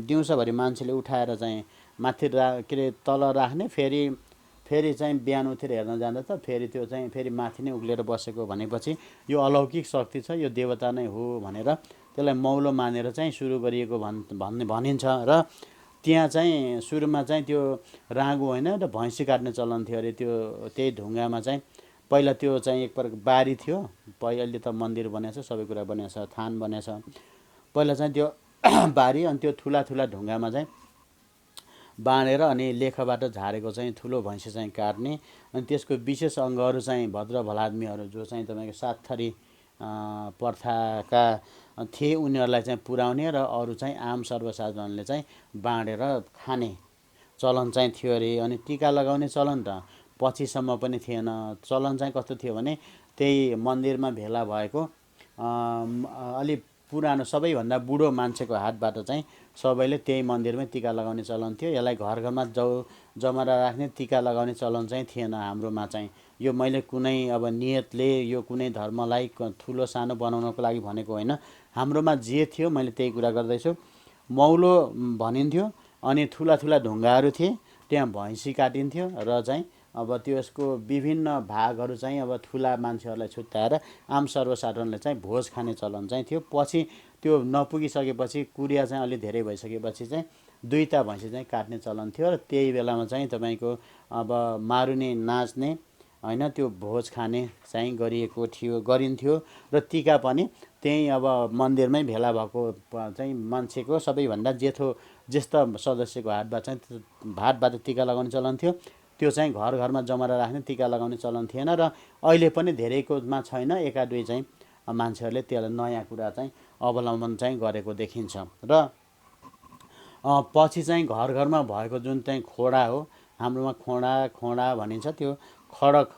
दिउँसोभरि मान्छेले उठाएर चाहिँ माथि के अरे तल राख्ने, फेरि चाहिँ बिहान उठेर हेर्न जाँदा त फेरि त्यो चाहिँ फेरि माथि नै उक्लेर बसेको भनेपछि यो अलौकिक शक्ति छ, यो देवता नै हो भनेर त्यसलाई मौलो मानेर चाहिँ सुरु गरिएको भनिन्छ। र त्यहाँ चाहिँ सुरुमा चाहिँ त्यो राँगो होइन र भैँसी काट्ने चलन थियो अरे। त्यही ढुङ्गामा चाहिँ पहिला त्यो चाहिँ एक प्रकार बारी थियो। अहिले त मन्दिर बनेको छ, सबै कुरा बनेको छ, थान बनेको छ। पहिला चाहिँ त्यो बारी, अनि त्यो ठुला ठुला ढुङ्गामा चाहिँ बाँडेर अनि लेखबाट झारेको चाहिँ ठुलो भैँसी चाहिँ काट्ने। अनि त्यसको विशेष अङ्गहरू चाहिँ भद्र भलाद्मीहरू जो चाहिँ तपाईँको 7 थरी प्रथाका थिए उनीहरूलाई चाहिँ पुर्याउने र अरू चाहिँ आम सर्वसाधारणले चाहिँ बाँडेर खाने चलन चाहिँ थियो अरे। अनि टिका लगाउने चलन त पछिसम्म पनि थिएन। चलन चाहिँ कस्तो थियो भने त्यही मन्दिरमा भेला भएको अलि पुरानो सबैभन्दा बुढो मान्छेको हातबाट चाहिँ सबैले त्यही मन्दिरमै टिका लगाउने चलन थियो। यसलाई घर घरमा जमरा राख्ने, टिका लगाउने चलन चाहिँ थिएन हाम्रोमा चाहिँ। यो मैले कुनै अब नियतले यो कुनै धर्मलाई ठुलो सानो बनाउनको लागि भनेको होइन। हाम्रोमा जे थियो मैले त्यही कुरा गर्दैछु। मौलो भनिन्थ्यो, अनि ठुला ठुला ढुङ्गाहरू थिए, त्यहाँ भैँसी काटिन्थ्यो र चाहिँ अब त्यसको विभिन्न भागहरू चाहिँ अब ठुला मान्छेहरूलाई छुट्याएर आम सर्वसाधारणले चाहिँ भोज खाने चलन चाहिँ थियो। पछि त्यो नपुगिसकेपछि, कुरिया चाहिँ अलि धेरै भइसकेपछि चाहिँ 2टा भैँसी चाहिँ काट्ने चलन थियो। र त्यही बेलामा चाहिँ तपाईँको अब मारुनी नाच्ने होइन, त्यो भोज खाने चाहिँ गरिन्थ्यो। र टिका पनि त्यही अब मन्दिरमै भेला भएको चाहिँ मान्छेको सबैभन्दा ज्येष्ठ सदस्यको हातबाट टिका लगाउने चलन थियो। त्यो चाहिँ घर घरमा जमरा राख्ने, टिका लगाउने चलन थिएन। र अहिले पनि धेरैकोमा छैन, एका दुई चाहिँ मान्छेहरूले त्यसलाई नयाँ कुरा चाहिँ अवलम्बन चाहिँ गरेको देखिन्छ। र पछि चाहिँ घर घरमा भएको जुन चाहिँ खोडा हो, हाम्रोमा खोडा भनिन्छ, त्यो खडक,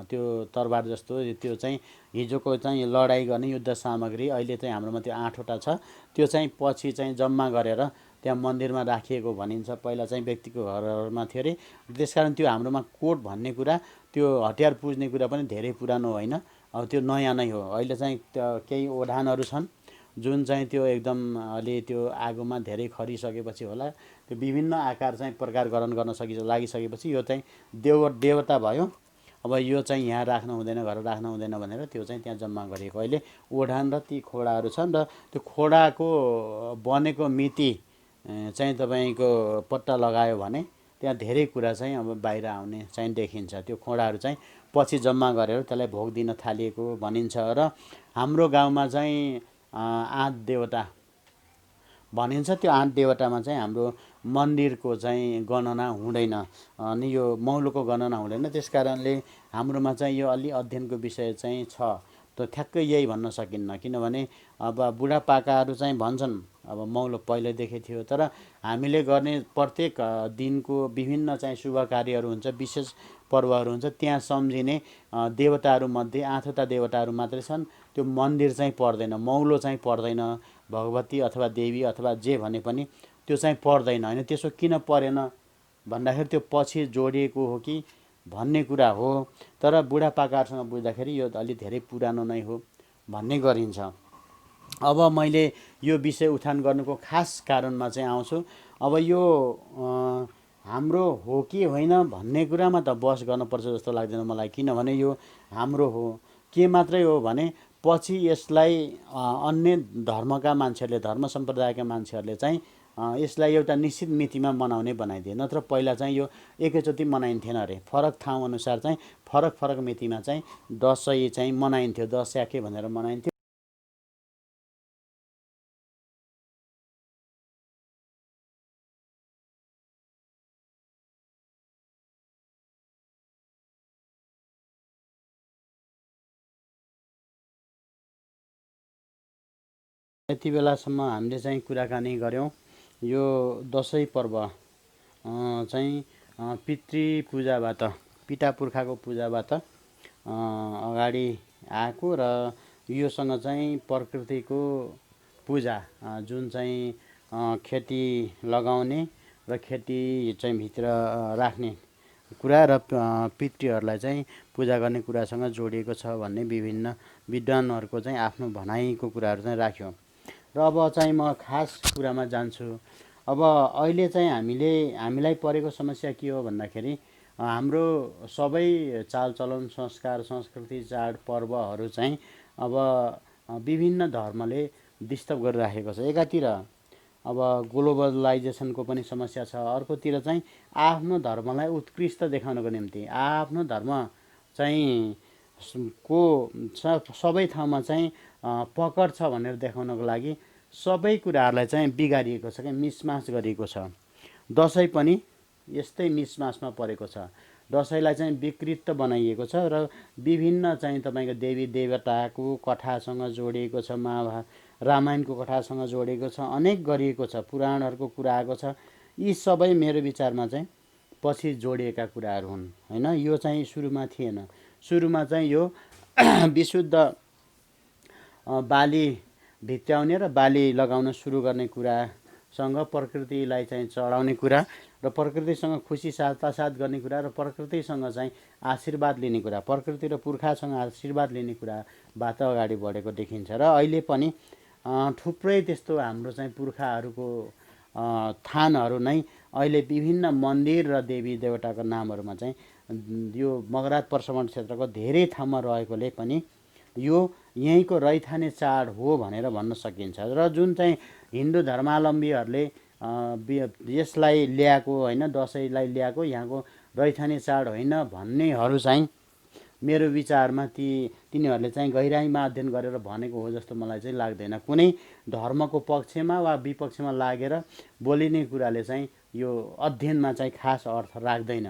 त्यो तरबार जस्तो, त्यो चाहिँ हिजोको चाहिँ लडाइँ गर्ने युद्ध सामग्री अहिले चाहिँ हाम्रोमा त्यो 8वटा छ। त्यो चाहिँ पछि चाहिँ जम्मा गरेर त्यहाँ मन्दिरमा राखिएको भनिन्छ। पहिला चाहिँ व्यक्तिको घरहरूमा थियो अरे। त्यसकारण त्यो हाम्रोमा कोट भन्ने कुरा, त्यो हतियार पुज्ने कुरा पनि धेरै पुरानो होइन, अब त्यो नयाँ नै हो। अहिले चाहिँ केही ओढानहरू छन् जुन चाहिँ त्यो एकदम अलि त्यो आगोमा धेरै खरिसकेपछि होला, त्यो विभिन्न आकार चाहिँ प्रकारकरण गर्न लागिसकेपछि यो चाहिँ देवता भयो। अब यो चाहिँ यहाँ राख्न हुँदैन, घर राख्न हुँदैन भनेर त्यो चाहिँ त्यहाँ जम्मा गरिएको अहिले ओढान र ती खोडाहरू छन्। र त्यो खोडाको बनेको मिति चाहिँ तपाईँको पत्ता लगायो भने त्यहाँ धेरै कुरा चाहिँ अब बाहिर आउने चाहिँ देखिन्छ। त्यो खोडाहरू चाहिँ पछि जम्मा गरेर त्यसलाई भोग दिन थालिएको भनिन्छ। र हाम्रो गाउँमा चाहिँ 8 देवता भनिन्छ। त्यो 8 देवतामा चाहिँ हाम्रो मन्दिरको चाहिँ गणना हुँदैन, अनि यो मौलोको गणना हुँदैन। त्यस कारणले हाम्रोमा चाहिँ यो अलि अध्ययनको विषय चाहिँ छ। त ठ्याक्कै यही भन्न सकिन्न, किनभने अब बुढापाकाहरू चाहिँ भन्छन् अब मौलो पहिल्यैदेखि थियो। तर हामीले गर्ने प्रत्येक दिनको विभिन्न चाहिँ शुभ कार्यहरू हुन्छ, विशेष पर्वहरू हुन्छ, त्यहाँ सम्झिने देवताहरूमध्ये 8वटा देवताहरू मात्रै छन्। त्यो मन्दिर चाहिँ पर्दैन, मौलो चाहिँ पर्दैन, भगवती अथवा देवी अथवा जे भने पनि त्यो चाहिँ पर्दैन। होइन, त्यसो किन परेन भन्दाखेरि त्यो पछि जोडिएको हो कि भन्ने कुरा हो। तर बुढापाकाहरूसँग बुझ्दाखेरि यो अलि धेरै पुरानो नै हो भन्ने गरिन्छ। अब मैले यो विषय उठान गर्नुको खास कारणमा चाहिँ आउँछु। अब यो हाम्रो हो कि होइन भन्ने कुरामा त बहस गर्नुपर्छ जस्तो लाग्दैन मलाई, किनभने यो हाम्रो हो। के मात्रै हो भने पछि यसलाई अन्य धर्मका मान्छेहरूले, धर्म सम्प्रदायका मान्छेहरूले चाहिँ यसलाई एउटा निश्चित मितिमा बनाइदिए। नत्र पहिला चाहिँ यो एकैचोटि मनाइन्थेन अरे। फरक ठाउँअनुसार चाहिँ फरक मितिमा चाहिँ दसैँ चाहिँ मनाइन्थ्यो, दस्याके भनेर मनाइन्थ्यो। यति बेलासम्म हामीले चाहिँ कुराकानी गऱ्यौँ यो दसैँ पर्व चाहिँ पितृ पूजाबाट पिता पुर्खाको पूजाबाट अगाडि आएको र योसँग चाहिँ प्रकृतिको पूजा जुन चाहिँ खेती लगाउने र खेती चाहिँ भित्र राख्ने कुरा र पितृहरूलाई चाहिँ पूजा गर्ने कुरासँग जोडिएको छ भन्ने विभिन्न विद्वानहरूको चाहिँ आफ्नो भनाइको कुराहरू चाहिँ राख्यो। र अब चाहिँ म खास कुरामा जान्छु। अब अहिले चाहिँ हामीलाई परेको समस्या के हो भन्दाखेरि हाम्रो सबै चालचलन संस्कार संस्कृति चाड पर्वहरू चाहिँ अब विभिन्न धर्मले डिस्टर्ब गरिराखेको छ। एकातिर अब ग्लोबलाइजेसनको पनि समस्या छ, अर्कोतिर चाहिँ आफ्नो धर्मलाई उत्कृष्ट देखाउनको निम्ति आफ्नो धर्म चाहिँ को सबै ठाउँमा चाहिँ पकड छ भनेर देखाउनको लागि सबै कुराहरूलाई चाहिँ बिगारिएको छ, क्या मिसमास गरिएको छ। दसैँ पनि यस्तै मिसमासमा परेको छ। दसैँलाई चाहिँ विकृत बनाइएको छ र विभिन्न चाहिँ तपाईँको देवी देवताको कथासँग जोडिएको छ, रामायणको कथासँग जोडिएको छ, अनेक गरिएको छ, पुराणहरूको कुरा आएको छ। यी सबै मेरो विचारमा चाहिँ पछि जोडिएका कुराहरू हुन् होइन। यो चाहिँ सुरुमा थिएन। सुरुमा चाहिँ यो विशुद्ध बाली भित्र्याउने र बाली लगाउन सुरु गर्ने कुरासँग प्रकृतिलाई चाहिँ चढाउने कुरा र प्रकृतिसँग खुसी साथसाथ गर्ने कुरा र प्रकृतिसँग चाहिँ आशीर्वाद लिने कुरा, प्रकृति र पुर्खासँग आशीर्वाद लिने कुराबाट अगाडि बढेको देखिन्छ। र अहिले पनि थुप्रै त्यस्तो हाम्रो चाहिँ पुर्खाहरूको थानहरू नै अहिले विभिन्न मन्दिर र देवी देवताको नामहरूमा चाहिँ यो मगरात प्रशमन क्षेत्रको धेरै ठाउँमा रहेकोले पनि यो यहीँको रैथाने चाड हो भनेर भन्न सकिन्छ। र जुन चाहिँ हिन्दू धर्मावलम्बीहरूले यसलाई ल्याएको होइन, दसैँलाई ल्याएको यहाँको रैथाने चाड होइन भन्नेहरू चाहिँ मेरो विचारमा तिनीहरूले चाहिँ गहिराइमा अध्ययन गरेर भनेको हो जस्तो मलाई चाहिँ लाग्दैन। कुनै धर्मको पक्षमा वा विपक्षमा लागेर बोलिने कुराले चाहिँ यो अध्ययनमा चाहिँ खास अर्थ राख्दैन।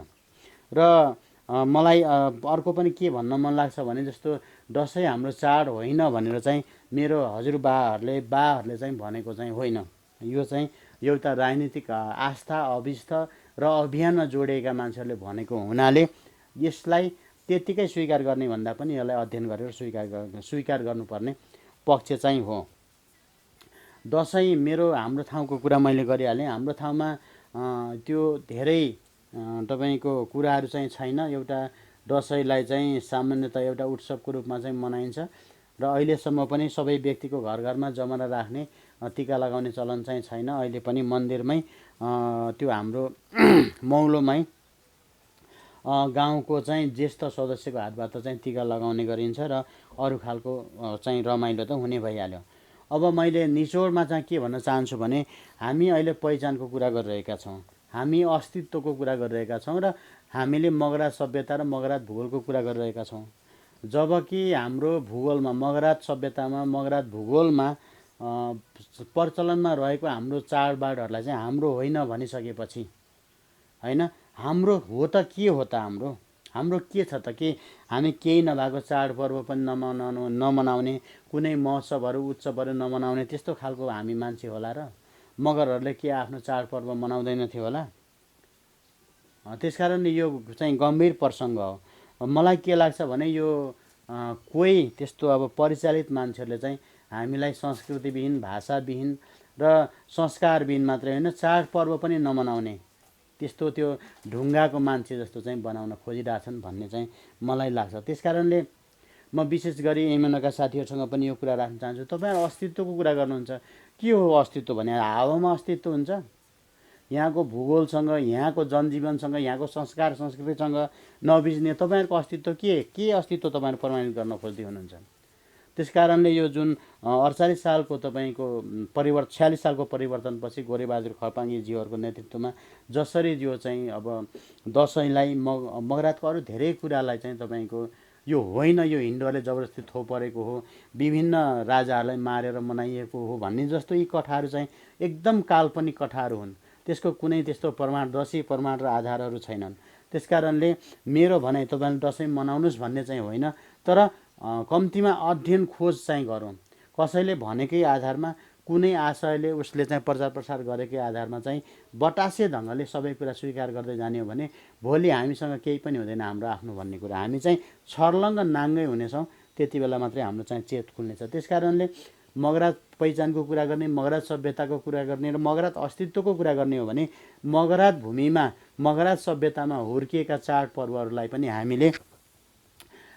र मलाई अर्को पनि के भन्न मन लाग्छ भने जस्तो दसैँ हाम्रो चाड होइन भनेर चाहिँ मेरो हजुरबाहरूले चाहिँ भनेको चाहिँ होइन। यो चाहिँ एउटा राजनीतिक आस्था अभिष्ट र अभियानमा जोडिएका मान्छेहरूले भनेको हुनाले यसलाई त्यत्तिकै स्वीकार गर्ने भन्दा पनि यसलाई अध्ययन गरेर स्वीकार गर्नुपर्ने पक्ष चाहिँ हो। दसैँ हाम्रो ठाउँको कुरा मैले गरिहालेँ। हाम्रो ठाउँमा त्यो धेरै तपाईँको कुराहरू चाहिँ छैन। एउटा दसैँलाई चाहिँ सामान्यतः एउटा उत्सवको रूपमा चाहिँ मनाइन्छ र अहिलेसम्म पनि सबै व्यक्तिको घर घरमा जमरा राख्ने टिका लगाउने चलन चाहिँ छैन। अहिले पनि मन्दिरमै त्यो हाम्रो मौलोमै गाउँको चाहिँ ज्येष्ठ सदस्यको हातबाट चाहिँ टिका लगाउने गरिन्छ र अरू खालको चाहिँ रमाइलो त हुने भइहाल्यो। अब मैले निचोडमा चाहिँ के भन्न चाहन्छु भने हामी अहिले पहिचानको कुरा गरिरहेका छौँ, हामी अस्तित्वको कुरा गरिरहेका छौँ र हामीले मगरात सभ्यता र मगरात भूगोलको कुरा गरिरहेका छौँ। जबकि हाम्रो भूगोलमा मगरात सभ्यतामा मगरात भूगोलमा प्रचलनमा रहेको हाम्रो चाडबाडहरूलाई चाहिँ हाम्रो होइन भनिसकेपछि होइन, हाम्रो हो त के हो त हाम्रो के छ त? के हामी केही नभएको चाडपर्व पनि नमनाउने, कुनै महोत्सवहरू उत्सवहरू नमनाउने त्यस्तो खालको हामी मान्छे होला र? मगरहरूले के आफ्नो चाडपर्व मनाउँदैनथ्यो होला? त्यसकारणले यो चाहिँ गम्भीर प्रसङ्ग हो। मलाई के लाग्छ भने यो कोही त्यस्तो अब परिचालित मान्छेहरूले चाहिँ हामीलाई संस्कृतिविहीन, भाषाविहीन र संस्कारविहीन मात्रै होइन चाडपर्व पनि नमनाउने त्यस्तो त्यो ढुङ्गाको मान्छे जस्तो चाहिँ बनाउन खोजिरहेछन् भन्ने चाहिँ मलाई लाग्छ। त्यसकारणले म विशेष गरी एमएनका साथीहरूसँग पनि यो कुरा राख्न चाहन्छु। तपाईँहरू अस्तित्वको कुरा गर्नुहुन्छ, के हो अस्तित्व भने? हावामा अस्तित्व हुन्छ? यहाँको भूगोलसँग, यहाँको जनजीवनसँग, यहाँको संस्कार संस्कृतिसँग नबिज्ने तपाईँहरूको अस्तित्व के अस्तित्व तपाईँहरू प्रमाणित गर्न खोज्दै हुनुहुन्छ? त्यसकारणले यो जुन 48 सालको तपाईँको 46 सालको परिवर्तनपछि गोरेबहादुर खपाङज्यूहरूको नेतृत्वमा जसरी यो चाहिँ अब दसैँलाई मगरातको अरू धेरै कुरालाई चाहिँ तपाईँको यो होइन, यो हिन्दूहरूले जबरजस्ती थोपरेको हो, विभिन्न राजाहरूलाई मारेर मनाइएको हो भन्ने जस्तो यी कथाहरू चाहिँ एकदम काल्पनिक कथाहरू हुन्। त्यसको कुनै त्यस्तो प्रमाणदर्शी प्रमाण र आधारहरू छैनन्। त्यसकारणले मेरो भनाइ तपाईँले दसैँ मनाउनुहोस् भन्ने चाहिँ होइन, तर कम्तीमा अध्ययन खोज चाहिँ गरौँ। कसैले भनेकै आधारमा कुनै आशयले उसले चाहिँ प्रचार प्रसार गरेकै आधारमा चाहिँ बतासे ढङ्गले सबै कुरा स्वीकार गर्दै जाने हो भने भोलि हामीसँग केही पनि हुँदैन हाम्रो आफ्नो भन्ने कुरा। हामी चाहिँ छर्लङ्ग नाङ्गै हुनेछौँ। त्यति बेला मात्रै हाम्रो चाहिँ चेत खुल्नेछ। त्यस कारणले मगराज पहिचानको कुरा गर्ने, मगराज सभ्यताको कुरा गर्ने र मगराज अस्तित्वको कुरा गर्ने हो भने मगराज भूमिमा, मगराज सभ्यतामा हुर्किएका चाडपर्वहरूलाई पनि हामीले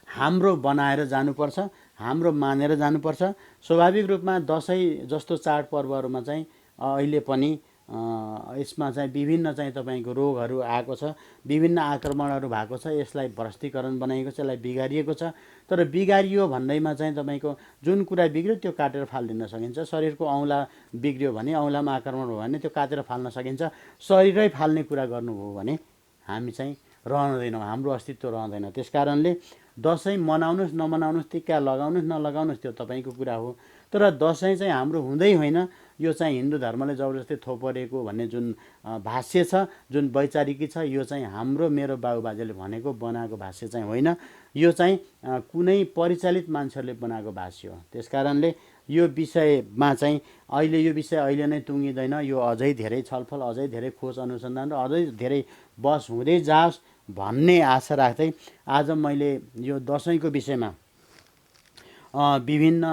हाम्रो बनाएर जानुपर्छ, हाम्रो मानेर जानुपर्छ। स्वाभाविक रूपमा दसैँ जस्तो चाडपर्वहरूमा चाहिँ अहिले पनि यसमा चाहिँ विभिन्न चाहिँ तपाईँको रोगहरू आएको छ, विभिन्न आक्रमणहरू भएको छ। यसलाई भ्रष्टीकरण बनाइएको छ, यसलाई बिगारिएको छ। तर बिगारियो भन्दैमा चाहिँ तपाईँको जुन कुरा बिग्रियो त्यो काटेर फालिदिन सकिन्छ। शरीरको औँला बिग्रियो भने, औँलामा आक्रमण भयो भने त्यो काटेर फाल्न सकिन्छ। शरीरै फाल्ने कुरा गर्नुभयो भने हामी चाहिँ रहँदैनौँ, हाम्रो अस्तित्व रहँदैन। त्यस कारणले दसैँ मनाउनुहोस् नमनाउनुहोस्, टिका लगाउनुहोस् नलगाउनुहोस्, त्यो तपाईँको कुरा हो। तर दसैँ चाहिँ हाम्रो हुँदै होइन, यो चाहिँ हिन्दू धर्मले जबरजस्ती थोपरेको भन्ने जुन भाष्य छ, जुन वैचारिकी छ, यो चाहिँ हाम्रो मेरो बाबुबाजेले भनेको बनाएको भाष्य चाहिँ होइन। यो चाहिँ कुनै परिचालित मान्छेहरूले बनाएको भाष्य हो। त्यस कारणले यो विषयमा चाहिँ अहिले यो विषय अहिले नै टुङ्गिँदैन। यो अझै धेरै छलफल, अझै धेरै खोज अनुसन्धान र अझै धेरै बहस हुँदै जाओस् भन्ने आशा राख्दै आज मैले यो दसैँको विषयमा विभिन्न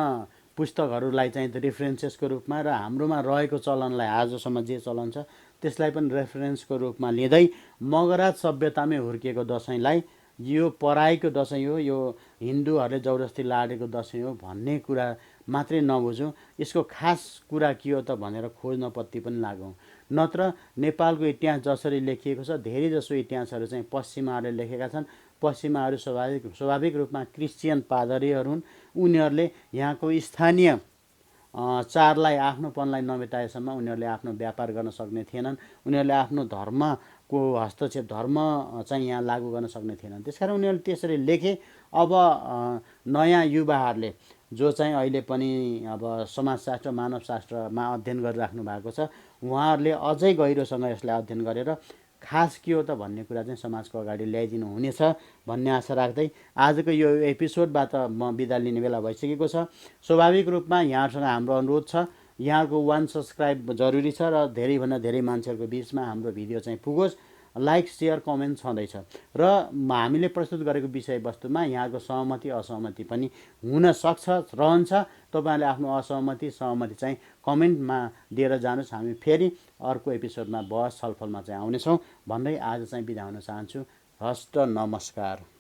पुस्तकहरूलाई चाहिँ रेफरेन्सेसको रूपमा र हाम्रोमा रहेको चलनलाई आजसम्म जे चलन छ त्यसलाई पनि रेफरेन्सको रूपमा लिँदै मगराज सभ्यतामै हुर्किएको दसैँलाई यो पराईको दसैँ हो, यो हिन्दूहरूले जबरजस्ती लाडेको दसैँ हो भन्ने कुरा मात्रै नबुझौँ। यसको खास कुरा के हो त भनेर खोज्नपट्टि पनि लागौँ। नत्र नेपालको इतिहास जसरी लेखिएको छ, धेरै जसो इतिहासहरू चाहिँ पश्चिमाहरूले लेखेका छन्। पश्चिमाहरू स्वाभाविक रूपमा क्रिस्चियन पादरीहरू हुन्। उनीहरूले यहाँको स्थानीय चाडलाई आफ्नोपनलाई नमेटाएसम्म उनीहरूले आफ्नो व्यापार गर्न सक्ने थिएनन्। उनीहरूले आफ्नो धर्मको हस्तक्षेप, धर्म चाहिँ यहाँ लागू गर्न सक्ने थिएनन्। त्यसकारण उनीहरूले त्यसरी लेखे। अब नयाँ युवाहरूले जो चाहिँ अहिले पनि अब समाजशास्त्र मानवशास्त्रमा अध्ययन गरिराख्नु भएको छ, उहाँहरूले अझै गहिरोसँग यसलाई अध्ययन गरेर खास के हो त भन्ने कुरा चाहिँ समाजको अगाडि ल्याइदिनु हुनेछ भन्ने आशा राख्दै आजको यो एपिसोडबाट म बिदा लिने बेला भइसकेको छ। स्वाभाविक रूपमा यहाँहरूसँग हाम्रो अनुरोध छ, यहाँको 1 सब्सक्राइब जरुरी छ र धेरैभन्दा धेरै मान्छेहरूको बिचमा हाम्रो भिडियो चाहिँ पुगोस्। लाइक सेयर कमेन्ट छँदैछ र हामीले प्रस्तुत गरेको विषयवस्तुमा यहाँको सहमति असहमति पनि हुन सक्छ, रहन्छ। तपाईँहरूले आफ्नो असहमति सहमति चाहिँ कमेन्टमा दिएर जानुहोस्। हामी फेरि अर्को एपिसोडमा बहस छलफलमा चाहिँ आउनेछौँ भन्दै आज चाहिँ बिदा हुन चाहन्छु। हस्त नमस्कार।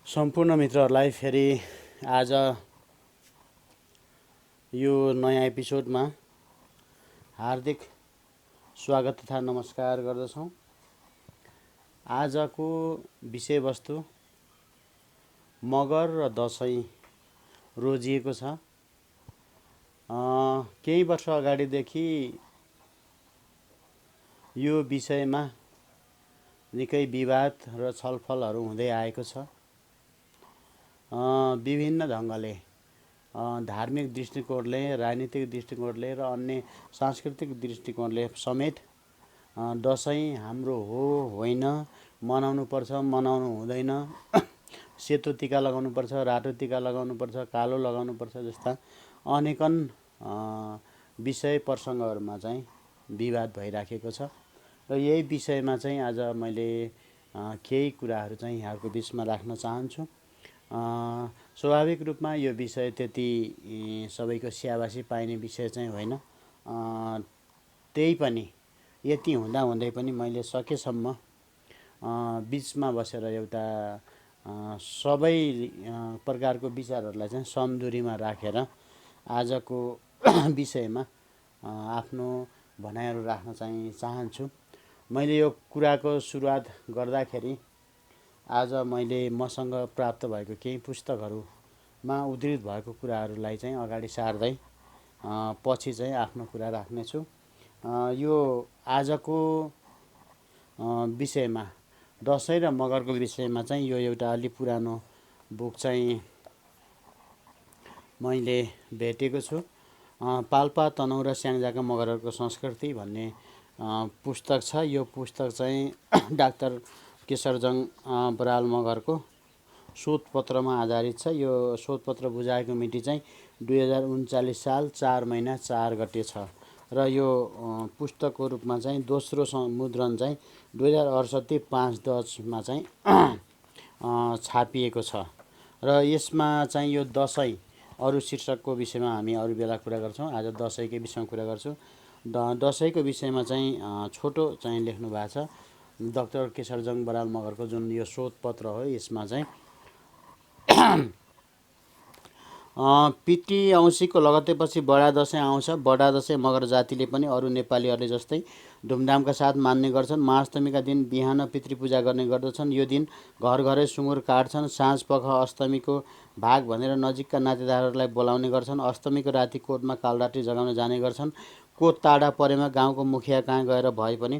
सम्पूर्ण मित्रहरूलाई फेरि आज यो नयाँ एपिसोडमा हार्दिक स्वागत तथा नमस्कार गर्दछौँ। आजको विषयवस्तु मगर र दसैँ रोजिएको छ। केही वर्ष अगाडिदेखि यो विषयमा निकै विवाद र छलफलहरू हुँदै आएको छ। विभिन्न ढङ्गले धार्मिक दृष्टिकोणले, राजनीतिक दृष्टिकोणले र अन्य सांस्कृतिक दृष्टिकोणले समेत दसैँ हाम्रो हो होइन, मनाउनुपर्छ मनाउनु हुँदैन, सेतो टिका लगाउनुपर्छ, रातो टिका लगाउनुपर्छ, कालो लगाउनुपर्छ जस्ता अनेकन विषय प्रसङ्गहरूमा चाहिँ विवाद भइराखेको छ। र यही विषयमा चाहिँ आज मैले केही कुराहरू चाहिँ यहाँहरूको बिचमा राख्न चाहन्छु। स्वाभाविक रूपमा यो विषय त्यति सबैको स्याबासी पाइने विषय चाहिँ होइन। त्यही पनि यति हुँदाहुँदै पनि मैले सकेसम्म बिचमा बसेर एउटा सबै प्रकारको विचारहरूलाई चाहिँ समदुरीमा राखेर आजको विषयमा आफ्नो भनाइहरू राख्न चाहिँ चाहन्छु। मैले यो कुराको सुरुवात गर्दाखेरि आज मैले मसँग प्राप्त भएको केही पुस्तकहरूमा उद्धृत भएको कुराहरूलाई चाहिँ अगाडि सार्दै पछि चाहिँ आफ्नो कुरा राख्नेछु। यो आजको विषयमा दसैँ र मगरको विषयमा चाहिँ यो एउटा अलि पुरानो बुक चाहिँ मैले भेटेको छु। पाल्पा तनहुँ र स्याङ्जाका मगरहरूको संस्कृति भन्ने पुस्तक छ। यो पुस्तक चाहिँ डाक्टर केशरजङ बराल मगरको शोधपत्रमा आधारित छ। यो शोधपत्र बुझाएको मिति चाहिँ 2039 साल 4 महिना 4 गते छ र यो पुस्तकको रूपमा चाहिँ दोस्रो मुद्रण चाहिँ 2068 5/10 चाहिँ छापिएको छ र यसमा चाहिँ यो दसैँ अरू शीर्षकको विषयमा हामी अरू बेला कुरा गर्छौँ। आज दसैँकै विषयमा कुरा गर्छु। दसैँको विषयमा चाहिँ छोटो चाहिँ लेख्नु भएको छ। डाक्टर केशरजङ बराल मगरको जुन यो शोधपत्र हो यसमा चाहिँ पितृ औँसीको लगत्तैपछि बडा दसैँ आउँछ। बडा दसैँ मगर जातिले पनि अरू नेपालीहरूले जस्तै धुमधामका साथ मान्ने गर्छन्। महाअष्टमीका दिन बिहान पितृपूजा गर्ने गर्दछन्। यो दिन घर घरै सुँगुर काट्छन्। साँझ पख अष्टमीको भाग भनेर नजिकका नातेदारहरूलाई बोलाउने गर्छन्। अष्टमीको राति कोटमा कालरात्रि जगाउन जाने गर्छन्। कोट टाढा परेमा गाउँको मुखिया कहाँ गएर भए पनि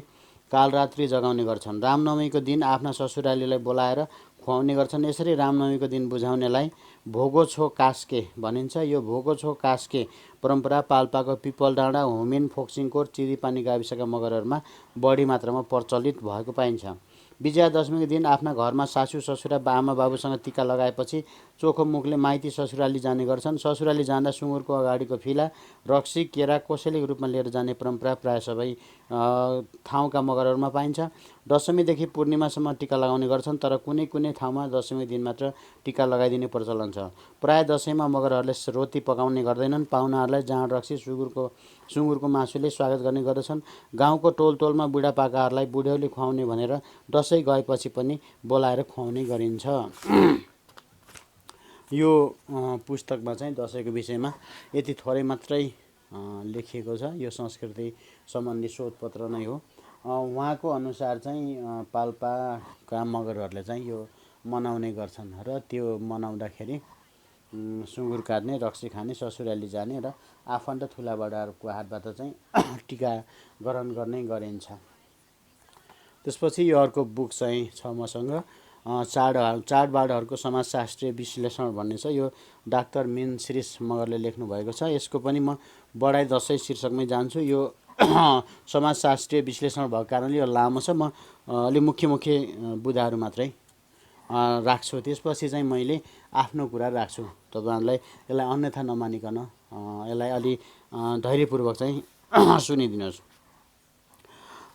कालरात्रि जगाउने गर्छन्। रामनवमीको दिन आफ्ना ससुरालीलाई बोलाएर खुवाउने गर्छन्। यसरी रामनवमीको दिन बुझाउनेलाई भोगो छो कास्के भनिन्छ। यो भोगो छो कास्के परम्परा पाल्पाको पिपल डाँडा, हुमिन, फोक्सिङकोट, चिरीपानी गाविसका मगरहरूमा बढी मात्रामा प्रचलित भएको पाइन्छ। विजयादशमीको दिन आफ्ना घरमा सासू ससुरा आमा बाबुसँग टिका लगाएपछि चोखो मुखले माइती ससुराली जाने गर्छन्। ससुराली जाँदा सुँगुरको अगाडिको फिला, रक्सी, केरा कोसेलीको रूपमा लिएर जाने परम्परा प्राय सबै ठाउँका मगरहरूमा पाइन्छ। दशमीदेखि पूर्णिमासम्म टिका लगाउने गर्छन्, तर कुनै कुनै ठाउँमा दशमी दिन मात्र टिका लगाइदिने प्रचलन छ। प्राय दशैँमा मगरहरूले रोटी पकाउने गर्दैनन्। पाहुनाहरूलाई जाँड, रक्सी, सुँगुरको मासुले स्वागत गर्ने गर्दछन्। गाउँको टोलटोलमा बुढापाकाहरूलाई बुढ्यौली खुवाउने भनेर दसैँ गएपछि पनि बोलाएर खुवाउने गरिन्छ। यो पुस्तकमा चाहिँ दसैँको विषयमा यति थोरै मात्रै लेखिएको छ। यो संस्कृति सम्बन्धी शोधपत्र नै हो। उहाँको अनुसार चाहिँ पाल्पाका मगरहरूले चाहिँ यो मनाउने गर्छन् र त्यो मनाउँदाखेरि सुँगुर काट्ने, रक्सी खाने, ससुराली जाने र आफन्त ठुला बडाहरूको हातबाट चाहिँ टिका ग्रहण गर्ने गरिन्छ। त्यसपछि यो अर्को बुक चाहिँ छ मसँग, चाडबाडहरूको समाजशास्त्रीय विश्लेषण भन्ने छ। यो डाक्टर मिन श्रीष मगरले लेख्नु भएको छ। यसको पनि म बडाई दसैँ शीर्षकमै जान्छु। यो समाजशास्त्रीय विश्लेषण भएको कारणले यो लामो छ। म अलि मुख्य बुँदाहरू मात्रै राख्छु। त्यसपछि चाहिँ मैले आफ्नो कुरा राख्छु। तपाईँहरूलाई यसलाई अन्यथा नमानिकन यसलाई अलि धैर्यपूर्वक चाहिँ सुनिदिनुहोस्।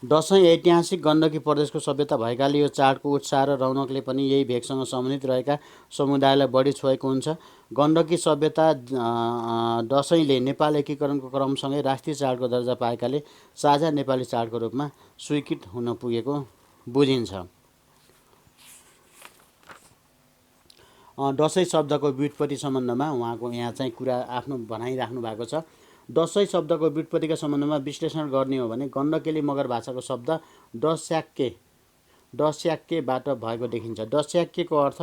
दसैँ ऐतिहासिक गण्डकी प्रदेशको सभ्यता भएकाले यो चाडको उत्साह र रौनकले पनि यही भेगसँग सम्बन्धित रहेका समुदायलाई बढी छोएको हुन्छ। गण्डकी सभ्यता दसैँले नेपाल एकीकरणको क्रमसँगै राष्ट्रिय चाडको दर्जा पाएकाले साझा नेपाली चाडको रूपमा स्वीकृत हुन पुगेको बुझिन्छ। दसैँ शब्दको व्युत्पत्ति सम्बन्धमा उहाँको यहाँ चाहिँ कुरा आफ्नो भनाइ राख्नु भएको छ। दसैँ शब्दको व्युत्पत्तिका सम्बन्धमा विश्लेषण गर्ने हो भने गण्डकेली मगर भाषाको शब्द दस्याक्केबाट भएको देखिन्छ। दस्याक्केको अर्थ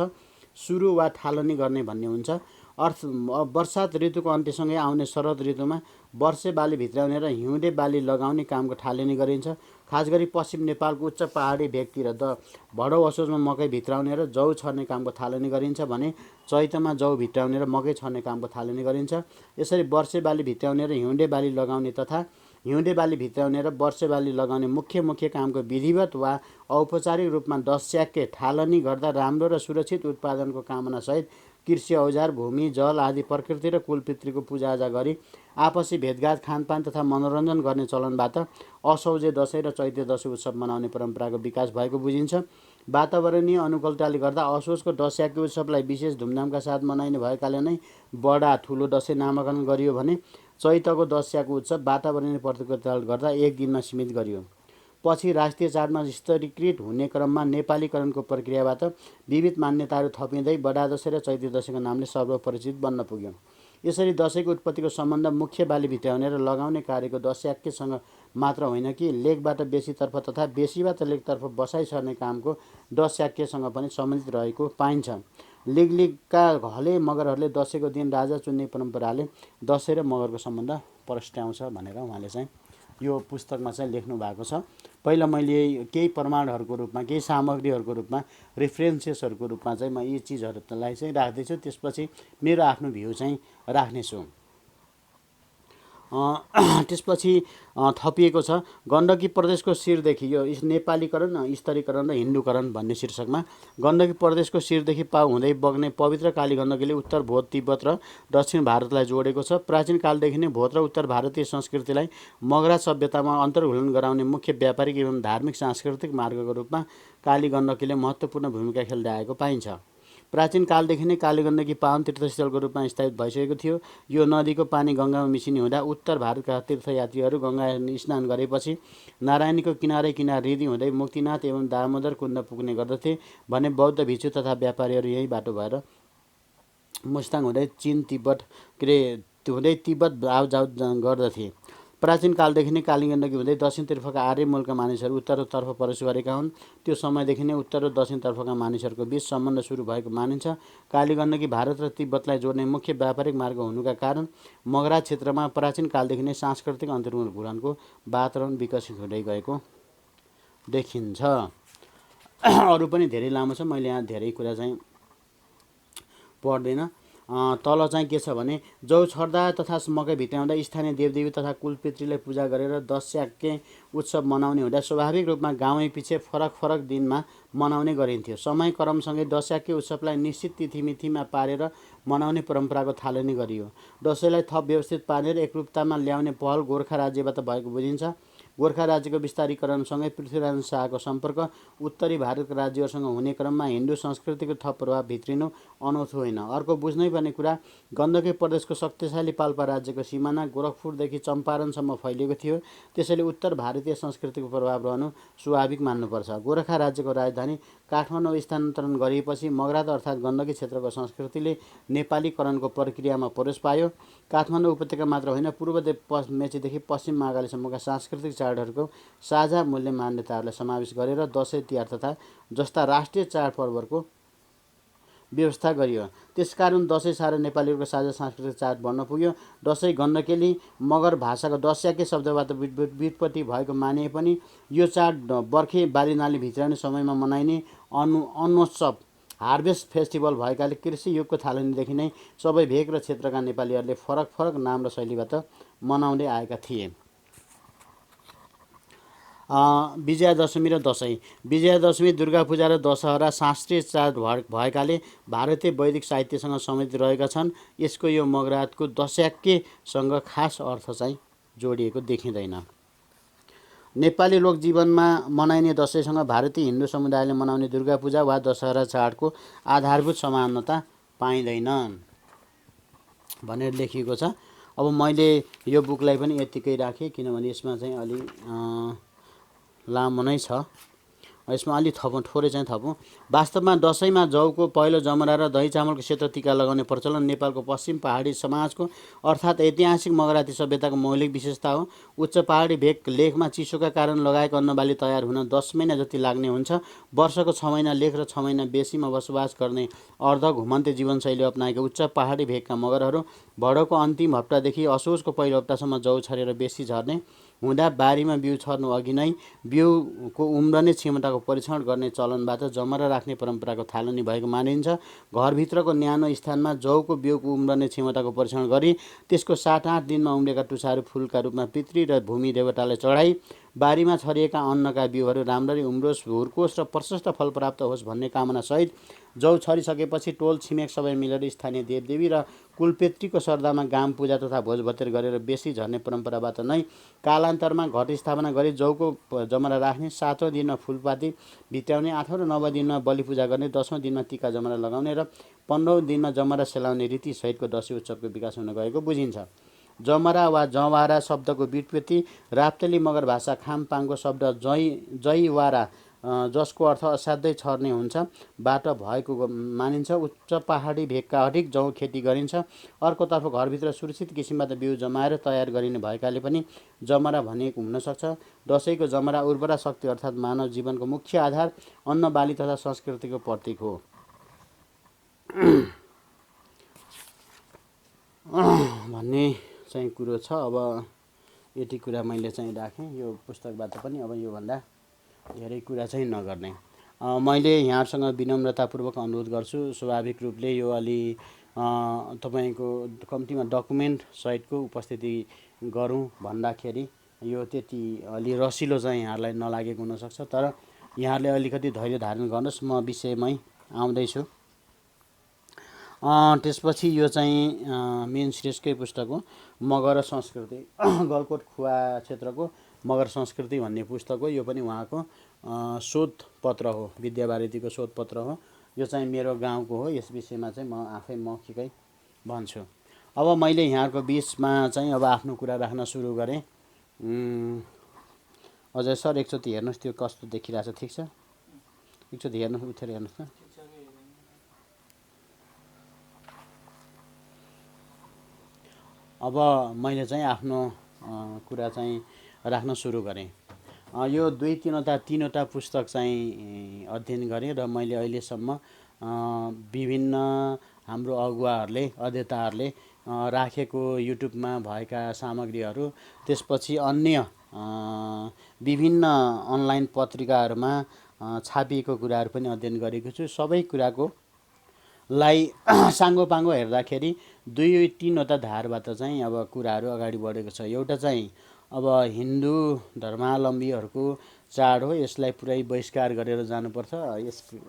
सुरु वा थालनी गर्ने भन्ने हुन्छ। वर्षात ऋतुको अन्त्यसँगै आउने शरद ऋतुमा वर्षे बाली भित्राउने र हिउँदे बाली लगाउने कामको थालनी गरिन्छ। खास गरी पश्चिम नेपालको उच्च पहाडी भेगतिर भदौ असोजमा मकै भित्राउने र जौ छर्ने कामको थालनी गरिन्छ भने चैतमा जौ भित्राउने र मकै छर्ने कामको थालनी गरिन्छ। यसरी वर्षे बाली भित्राउने र हिउँदे बाली लगाउने तथा हिउँदे बाली भित्राउने र वर्षे बाली लगाउने मुख्य कामको विधिवत वा औपचारिक रूपमा दस्याक्के थालनी गर्दा राम्रो र सुरक्षित उत्पादनको कामनासहित कृषि औजार, भूमि, जल आदि प्रकृति र कुलपितृको पूजाआजा गरी आपसी भेटघाट, खानपान तथा मनोरञ्जन गर्ने चलनबाट असौजे दसैँ र चैते दसैँ उत्सव मनाउने परम्पराको विकास भएको बुझिन्छ। वातावरणीय अनुकूलताले गर्दा असोजको दस्याक्के उत्सवलाई विशेष धुमधामका साथ मनाइने भएकाले नै बडा ठुलो दसैँ नामाकरण गरियो भने चैतको दस्याको उत्सव वातावरणीय प्रतिकूलताले गर्दा एक दिनमा सीमित गरियो। पछि राष्ट्रिय चाडमा स्तरीकृत हुने क्रममा नेपालीकरणको प्रक्रियाबाट विविध मान्यताहरू थपिँदै बडा दसैँ र चैते दसैँको नामले सर्वपरिचित बन्न पुग्यो। यसरी दसैँको उत्पत्तिको सम्बन्ध मुख्य बाली भित्राउने र लगाउने कार्यको दस्याक्केसँग मात्र होइन कि लेकबाट बेसीतर्फ तथा बेसीबाट लेकतर्फ बसाइ सर्ने कामको दस्याक्केसँग पनि सम्बन्धित रहेको पाइन्छ। लिगका हले मगरहरूले दसैँको दिन राजा चुन्ने परम्पराले दसैँ र मगरको सम्बन्ध प्रस्ट्याउँछ भनेर उहाँले चाहिँ यो पुस्तकमा चाहिँ लेख्नु भएको छ। पहिला मैले केही प्रमाणहरूको रूपमा, केही सामग्रीहरूको रूपमा, रेफरेन्सेसहरूको रूपमा चाहिँ म यी चिजहरूलाई चाहिँ राख्दैछु, त्यसपछि मेरो आफ्नो भ्यू चाहिँ राख्नेछु। त्यसपछि थपिएको छ गण्डकी प्रदेशको शिरदेखि, यो नेपालीकरण, स्तरीकरण र हिन्दूकरण भन्ने शीर्षकमा, गण्डकी प्रदेशको शिरदेखि पाउ हुँदै बग्ने पवित्र काली गण्डकीले उत्तर भोज, तिब्बत र दक्षिण भारतलाई जोडेको छ। प्राचीन कालदेखि नै भोज र उत्तर भारतीय संस्कृतिलाई मगरा सभ्यतामा अन्तर्घुलन गराउने मुख्य व्यापारिक एवं धार्मिक सांस्कृतिक मार्गको रूपमा काली गण्डकीले महत्त्वपूर्ण भूमिका खेल्दै आएको पाइन्छ। प्राचीन कालदेखि नै काली गण्डकी पावन तीर्थस्थलको रूपमा स्थापित भइसकेको थियो। यो नदीको पानी गङ्गामा मिसिने हुँदा उत्तर भारतका तीर्थयात्रीहरू गङ्गा स्नान गरेपछि नारायणीको किनारै किनार रिदी हुँदै मुक्तिनाथ एवं दामोदर कुण्ड पुग्ने गर्दथे भने बौद्ध भिक्षु तथा व्यापारीहरू यही बाटो भएर मुस्ताङ हुँदै चीन, तिब्बत आवजाव गर्दथे। प्राचीन कालदेखि नै काली गण्डकी हुँदै दक्षिणतर्फका आर्य मूलका मानिसहरू उत्तरतर्फ प्रवेश गरेका हुन्। त्यो समयदेखि नै उत्तर र दक्षिणतर्फका मानिसहरूको बीच सम्बन्ध सुरु भएको मानिन्छ। काली गण्डकी भारत र तिब्बतलाई जोड्ने मुख्य व्यापारिक मार्ग हुनुका कारण मगरा क्षेत्रमा प्राचीन कालदेखि नै सांस्कृतिक अन्तर्घुलनको वातावरण विकसित हुँदै गएको देखिन्छ। अरू पनि धेरै लामो छ, मैले यहाँ धेरै कुरा चाहिँ पढ्दैन। तल चाहिँ के छ भने जौ छर्दा तथा मकै भित्र्याउँदा स्थानीय देवदेवी तथा कुलपितृलाई पूजा गरेर दस्याके उत्सव मनाउने हुँदा स्वाभाविक रूपमा गाउँै पछि फरक फरक दिनमा मनाउने गरिन्थ्यो। समय क्रमसँगै दस्याके उत्सवलाई निश्चित तिथिमितिमा पारेर मनाउने परम्पराको थालनी गरियो। दसैँलाई थप व्यवस्थित पारेर एकरूपतामा ल्याउने पहल गोर्खा राज्यबाट भएको बुझिन्छ। गोर्खा राज्यको विस्तारीकरणसँगै पृथ्वीराज शाहको सम्पर्क उत्तरी भारतका राज्यहरूसँग हुने क्रममा हिन्दू संस्कृतिको थप प्रभाव भित्रिनु अनौठो होइन। अर्को बुझ्नै पर्ने कुरा, गण्डकी प्रदेशको शक्तिशाली पाल्पा राज्यको सिमाना गोरखपुरदेखि चम्पारणसम्म फैलिएको थियो। त्यसैले उत्तर भारतीय संस्कृतिको प्रभाव रहनु स्वाभाविक मान्नुपर्छ। गोरखा राज्यको राजधानी काठमाडौँ स्थानान्तरण गरिएपछि मगरात अर्थात् गण्डकी क्षेत्रको संस्कृतिले नेपालीकरणको प्रक्रियामा प्रवेश पायो। काठमाडौँ उपत्यका मात्र होइन, पूर्व मेचीदेखि पश्चिम मागालीसम्मका सांस्कृतिक चाडहरूको साझा मूल्य मान्यताहरूलाई समावेश गरेर दसैँ, तिहार तथा जस्ता राष्ट्रिय चाडपर्वहरूको व्यवस्था गरियो। त्यसकारण दसैँ सारा नेपालीहरूको साझा सांस्कृतिक चाड बन्न पुग्यो। दसैँ गण्डकेली मगर भाषाको दस्याके शब्दबाट व्युत्पत्ति भएको मानिए पनि यो चाड बर्खे बालीनाली भित्राउने समयमा मनाइने अनोत्सव हार्भेस्ट फेस्टिभल भएकाले कृषि युगको थालनीदेखि नै सबै भेग र क्षेत्रका नेपालीहरूले फरक फरक नाम र शैलीबाट मनाउँदै आएका थिए। विजयादशमी र दसैँ। विजयादशमी, दुर्गा पूजा र दशहरा शास्त्रीय चाड भएकाले भारतीय वैदिक साहित्यसँग सम्बन्धित रहेका छन्। यसको यो मगरातको दस्याकेसँग खास अर्थ चाहिँ जोडिएको देखिँदैन। नेपाली लोकजीवनमा मनाइने दसैँसँग भारतीय हिन्दू समुदायले मनाउने दुर्गा पूजा वा दशहरा चाडको आधारभूत समानता पाइँदैन भनेर लेखिएको छ। अब मैले यो बुकलाई पनि यतिकै राखेँ किनभने यसमा चाहिँ अलि लामो नै छ। यसमा अलि थोरै चाहिँ थपौँ। वास्तवमा दसैँमा जौको पहिलो जमरा र दही चामलको सेतो टीका लगाउने प्रचलन नेपालको पश्चिम पहाडी समाजको अर्थात् ऐतिहासिक मगराती सभ्यताको मौलिक विशेषता हो। उच्च पहाडी भेग लेखमा चिसोका कारण लगाएको अन्नबाली तयार हुन 10 महिना जति लाग्ने हुन्छ। वर्षको 6 महिना लेख र 6 महिना बेसीमा बसोबास गर्ने अर्ध घुमन्ते जीवनशैली अपनाएका उच्च पहाडी भेगका मगरहरू भदौको अन्तिम हप्तादेखि असोजको पहिलो हप्तासम्म जौ छरेर बेसी झर्ने हुँदा बारीमा बिउ छर्नु अघि नै बिउको उम्रने क्षमताको परीक्षण गर्ने चलनबाट जमरा राख्ने परम्पराको थालनी भएको मानिन्छ। घरभित्रको न्यानो स्थानमा जौको बिउको उम्रने क्षमताको परीक्षण गरी त्यसको 7-8 दिनमा उम्रेका टुसाहरू फुलका रूपमा पितृ र भूमि देवतालाई चढाई बारीमा छरिएका अन्नका बिउहरू राम्ररी उम्रोस्, हुर्कोस् र प्रशस्त फल प्राप्त होस् भन्ने कामनासहित जौ छरिसकेपछि टोल छिमेक सबै मिलेर स्थानीय देवदेवी र कुलपितृको श्रद्धामा गाम पूजा तथा भोजभतेर गरेर बेसी झर्ने परम्पराबाट नै कालान्तरमा घट स्थापना गरी जौको जमरा राख्ने, 7औं दिनमा फुलपाती भित्र्याउने, 8औं र 9औं दिनमा बलि पूजा गर्ने, 10औं दिनमा टीका जमरा लगाउने र 15औं दिनमा जमरा सेलाउने रीति सहितको दसैँ उत्सवको विकास हुन गएको बुझिन्छ। जमरा वा जवारा शब्दको व्युत्पत्ति राप्तेली मगर भाषा खामपाङको शब्द जैवारा जसको अर्थ असाध्यै छर्ने हुन्छ बाट भएको मानिन्छ। उच्च पहाडी भेगका अधिक जौ खेती गरिन्छ। अर्कोतर्फ घरभित्र सुरक्षित किसिमबाट बिउ जमाएर तयार गरिने भएकाले पनि जमरा भनिएको हुन सक्छ। दसैँको जमरा उर्वरा शक्ति अर्थात् मानव जीवनको मुख्य आधार, अन्न बाली तथा संस्कृतिको प्रतीक हो भन्ने चाहिँ कुरो छ। अब यति कुरा मैले चाहिँ राखेँ। यो पुस्तकबाट पनि अब योभन्दा धेरै कुरा चाहिँ नगर्ने। मैले यहाँसँग विनम्रतापूर्वक अनुरोध गर्छु, स्वाभाविक रूपले यो अलि तपाईँको कम्तीमा डकुमेन्ट सहितको उपस्थिति गरौँ भन्दाखेरि यो त्यति अलि रसिलो चाहिँ यहाँहरूलाई नलागेको हुनसक्छ, तर यहाँहरूले अलिकति धैर्य धारण गर्नुहोस्, म विषयमै आउँदैछु। त्यसपछि यो चाहिँ मेन सिरिजकै पुस्तक हो, मगर संस्कृति, गलकोट खुवा क्षेत्रको मगर संस्कृति भन्ने पुस्तक हो। यो पनि उहाँको शोधपत्र हो, विद्यावारिधीको शोधपत्र हो। यो चाहिँ मेरो गाउँको हो। यस विषयमा चाहिँ म आफै मौखिकै भन्छु। अब मैले यहाँको बिचमा चाहिँ अब आफ्नो कुरा राख्न सुरु गरेँ। अजय सर एकचोटि हेर्नुहोस् त्यो कस्तो देखिरहेछ, ठिक छ? एकचोटि हेर्नुहोस्, उठेर हेर्नुहोस् न। अब मैले चाहिँ आफ्नो कुरा चाहिँ राख्न सुरु गरेँ। यो 2-3वटा पुस्तक चाहिँ अध्ययन गरेँ र मैले अहिलेसम्म विभिन्न हाम्रो अगुवाहरूले, अध्येताहरूले राखेको युट्युबमा भएका सामग्रीहरू, त्यसपछि अन्य विभिन्न अनलाइन पत्रिकाहरूमा छापिएको कुराहरू पनि अध्ययन गरेको छु। सबै कुराको लाई साङ्गोपाङ्गो हेर्दाखेरि 2-3वटा धारबाट चाहिँ अब कुराहरू अगाडि बढेको छ। एउटा चाहिँ अब हिन्दू धर्मावलम्बीहरूको चाड हो, यसलाई पुरै बहिष्कार गरेर जानुपर्छ,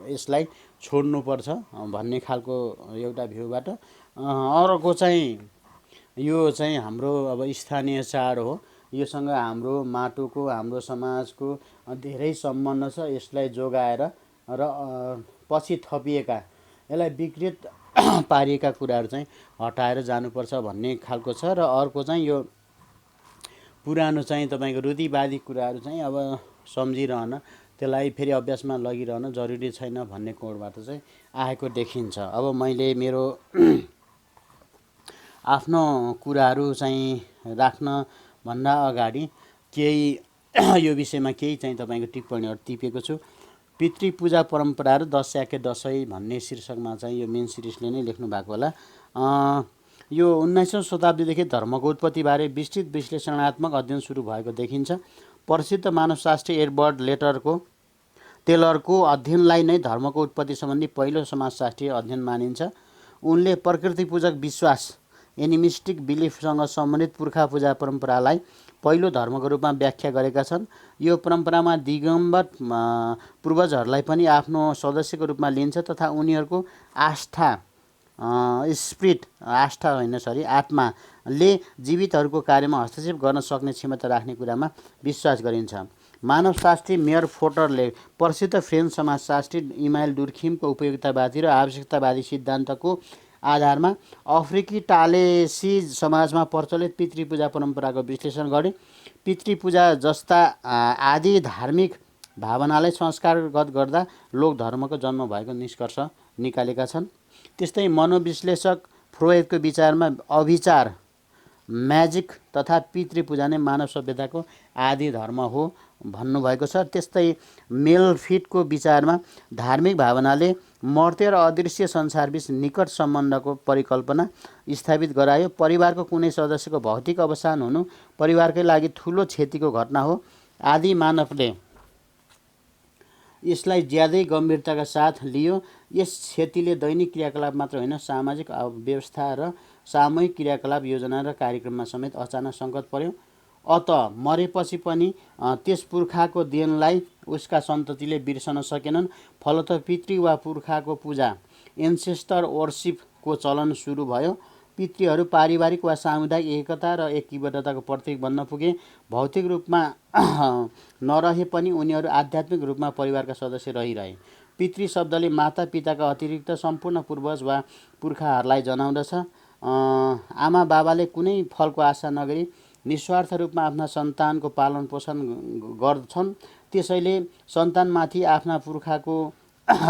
यसलाई छोड्नुपर्छ भन्ने खालको एउटा भ्यूबाट। अर्को चाहिँ यो चाहिँ हाम्रो अब स्थानीय चाड हो, योसँग हाम्रो माटोको, हाम्रो समाजको धेरै सम्बन्ध छ, यसलाई जोगाएर र पछि थपिएका, यसलाई विकृत पारिएका कुराहरू चाहिँ हटाएर जानुपर्छ भन्ने खालको छ। र अर्को चाहिँ यो पुरानो चाहिँ तपाईँको रूढिवादी कुराहरू चाहिँ अब सम्झिरहन, त्यसलाई फेरि अभ्यासमा लगिरहन जरुरी छैन भन्ने कोणबाट चाहिँ आएको देखिन्छ। अब मैले मेरो आफ्नो कुराहरू चाहिँ राख्नभन्दा अगाडि केही यो विषयमा केही चाहिँ तपाईँको टिप्पणीहरू टिपेको छु। पितृपूजा परम्परा र दशैँके दशैँ भन्ने शीर्षकमा चाहिँ यो मेन सिरिजले नै लेख्नु भएको होला। यो 19औं शताब्दीदेखि धर्मको उत्पत्तिबारे विस्तृत विश्लेषणात्मक अध्ययन सुरु भएको देखिन्छ। प्रसिद्ध मानवशास्त्री एडवर्ड टेलरको अध्ययनलाई नै धर्मको उत्पत्ति सम्बन्धी पहिलो समाजशास्त्रीय अध्ययन मानिन्छ। उनले प्रकृतिपूजक विश्वास, एनिमिस्टिक बिलिफसँग सम्बन्धित पुर्खा पूजा परम्परालाई पहिलो धर्मको रूपमा व्याख्या गरेका छन्। यो परम्परामा दिगम्बर पूर्वजहरूलाई पनि आफ्नो सदस्यको रूपमा लिन्छ तथा उनीहरूको आत्माले जीवितहरूको कार्यमा हस्तक्षेप गर्न सक्ने क्षमता राख्ने कुरामा विश्वास गरिन्छ। मानवशास्त्री मेयर फोटरले प्रसिद्ध फ्रेन्च समाजशास्त्री इमाइल डुर्खिमको उपयोगितावादी र आवश्यकतावादी सिद्धान्तको आधारमा अफ्रिकी टालेसी समाजमा प्रचलित पितृपूजा परम्पराको विश्लेषण गरे। पितृपूजा जस्ता आदि धार्मिक भावनालाई संस्कारगत गर्दा लोक धर्मको जन्म भएको निष्कर्ष निकालेका छन्। त्यस्तै मनोविश्लेषक फ्रोइडको विचारमा अभिचार, म्याजिक तथा पितृपूजा नै मानव सभ्यताको आदि धर्म हो भन्नुभएको छ। त्यस्तै मेलफिटको विचारमा धार्मिक भावनाले मर्त्य र अदृश्य संसारबीच निकट सम्बन्धको परिकल्पना स्थापित गरायो। परिवारको कुनै सदस्यको भौतिक अवसान हुनु परिवारकै लागि ठुलो क्षतिको घटना हो। आदि मानवले यसलाई ज्यादै गम्भीरताका साथ लियो। यस क्षतिले दैनिक क्रियाकलाप मात्र होइन, सामाजिक व्यवस्था र सामूहिक क्रियाकलाप, योजना र कार्यक्रममा समेत अचानक सङ्कट पर्यो। अत मरेपछि पनि त्यस पुर्खाको देनलाई उसका सन्ततिले बिर्सन सकेनन्। फलत पितृ वा पुर्खाको पूजा, एन्सेस्टर वर्सिपको चलन सुरु भयो। पितृहरू पारिवारिक वा सामुदायिक एकता र एकीबद्धताको प्रतीक बन्न पुगे। भौतिक रूपमा नरहे पनि उनीहरू आध्यात्मिक रूपमा परिवारका सदस्य रहिरहे। पितृ शब्दले माता पिताका अतिरिक्त सम्पूर्ण पूर्वज वा पुर्खाहरूलाई जनाउँदछ। आमा बाबाले कुनै फलको आशा नगरी निस्वार्थ रूपमा आफ्ना सन्तानको पालन पोषण गर्छन्। त्यसैले सन्तानमाथि आफ्ना पुर्खाको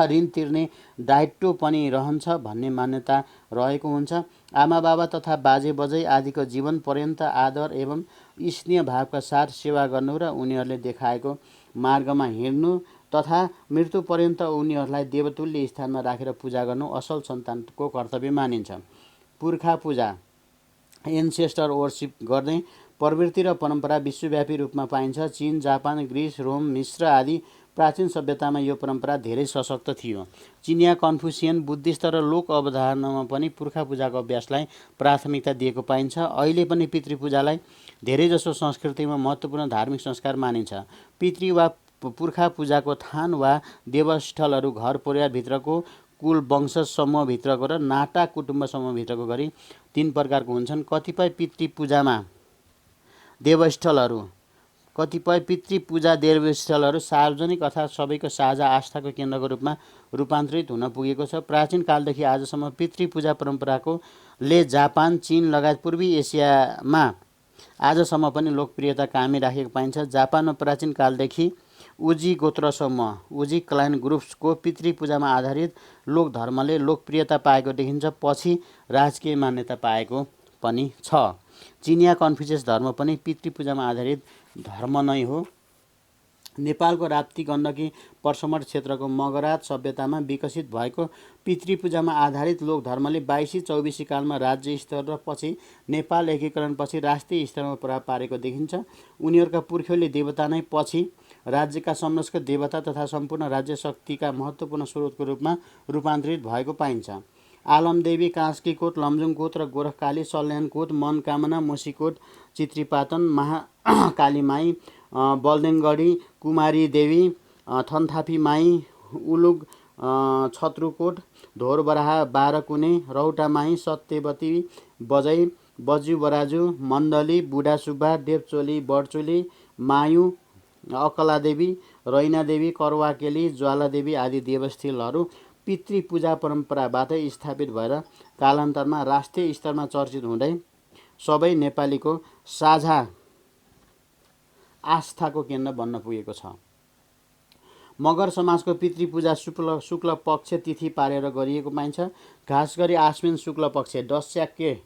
ऋण तिर्ने दायित्व पनि रहन्छ भन्ने मान्यता रहेको हुन्छ। आमा बाबा तथा बाजे बजै आदिको जीवन पर्यन्त आदर एवं स्नेह भावका साथ सेवा गर्नु र उनीहरूले देखाएको मार्गमा हिँड्नु तथा मृत्यु पर्यन्त उनीहरूलाई देवतुल्य स्थानमा राखेर पूजा गर्नु असल सन्तानको कर्तव्य मानिन्छ। पुर्खा पूजा एन्सेस्टर वर्सिप गर्ने प्रवृत्ति र परम्परा विश्वव्यापी रूपमा पाइन्छ। चीन, जापान, ग्रिस, रोम, मिस्र आदि प्राचीन सभ्यतामा यो परम्परा धेरै सशक्त थियो। चिनिया कन्फ्युसियन, बुद्धिस्ट र लोक अवधारणामा पनि पुर्खा पूजाको अभ्यासलाई प्राथमिकता दिएको पाइन्छ। अहिले पनि पितृपूजालाई धेरैजसो संस्कृतिमा महत्त्वपूर्ण धार्मिक संस्कार मानिन्छ। पितृ वा पुर्खा पूजाको थान वा देवस्थलहरू घर परिवारभित्रको, कुल वंश समूहभित्रको र नाटा कुटुम्ब समूहभित्रको गरी 3 प्रकारको हुन्छन्। कतिपय पितृपूजा देवस्थलहरू सार्वजनिक अर्थात् सबैको साझा आस्थाको केन्द्रको रूपमा रूपान्तरित हुन पुगेको छ। प्राचीन कालदेखि आजसम्म पितृपूजा परम्पराले जापान, चीन लगायत पूर्वी एसियामा आजसम्म पनि लोकप्रियता कायमै राखेको पाइन्छ। जापानमा प्राचीन कालदेखि उजी गोत्र समूह, उजी क्लान ग्रुप्सको पितृपूजामा आधारित लोकधर्मले लोकप्रियता पाएको देखिन्छ। पछि राजकीय मान्यता पाएको पनि छ। चिनिया कन्फ्युसियस धर्म पनि पितृपूजामा आधारित धर्म नै हो। नेपालको राप्ती गण्डकी पर्समट क्षेत्रको मगरात सभ्यतामा विकसित भएको पितृपूजामा आधारित लोकधर्मले 22वीं-24वीं कालमा राज्य स्तर र पछि नेपाल एकीकरणपछि राष्ट्रिय स्तरमा प्रभाव पारेको देखिन्छ। उनीहरूका पुर्ख्यौली देवता नै पछि राज्यका समष्टिक देवता तथा सम्पूर्ण राज्य शक्तिका महत्त्वपूर्ण स्रोतको रूपमा रूपान्तरित भएको पाइन्छ। आलमदेवी, कास्कीकोट, लमजुङकोट र गोरखकाली, सल्यानकोट, मनकामना, मुसीकोट, चित्रीपाटन, महाकालीमाई, बलदेनगढी, कुमारी देवी, थन्थापी माई, उलुग छत्रुकोट, धोरबराहा, बाह्रकुने, रौटामाई, सत्यवती, बजै, बज्यू बराजु, मण्डली, बुढा सुब्बा, देवचोली, बडचोली, मायु, अकलादेवी, रैनादेवी, करवाकेली, ज्वालादेवी आदि देवस्थलहरू पितृपूजा परम्पराबाटै स्थापित भएर कालान्तरमा राष्ट्रिय स्तरमा चर्चित हुँदै सबै नेपालीको साझा आस्थाको केन्द्र बन्न पुगेको छ। मगर समाजको पितृपूजा शुक्ल पक्ष तिथि पारेर गरिएको पाइन्छ। खास गरी आश्विन शुक्ल पक्ष दस्याके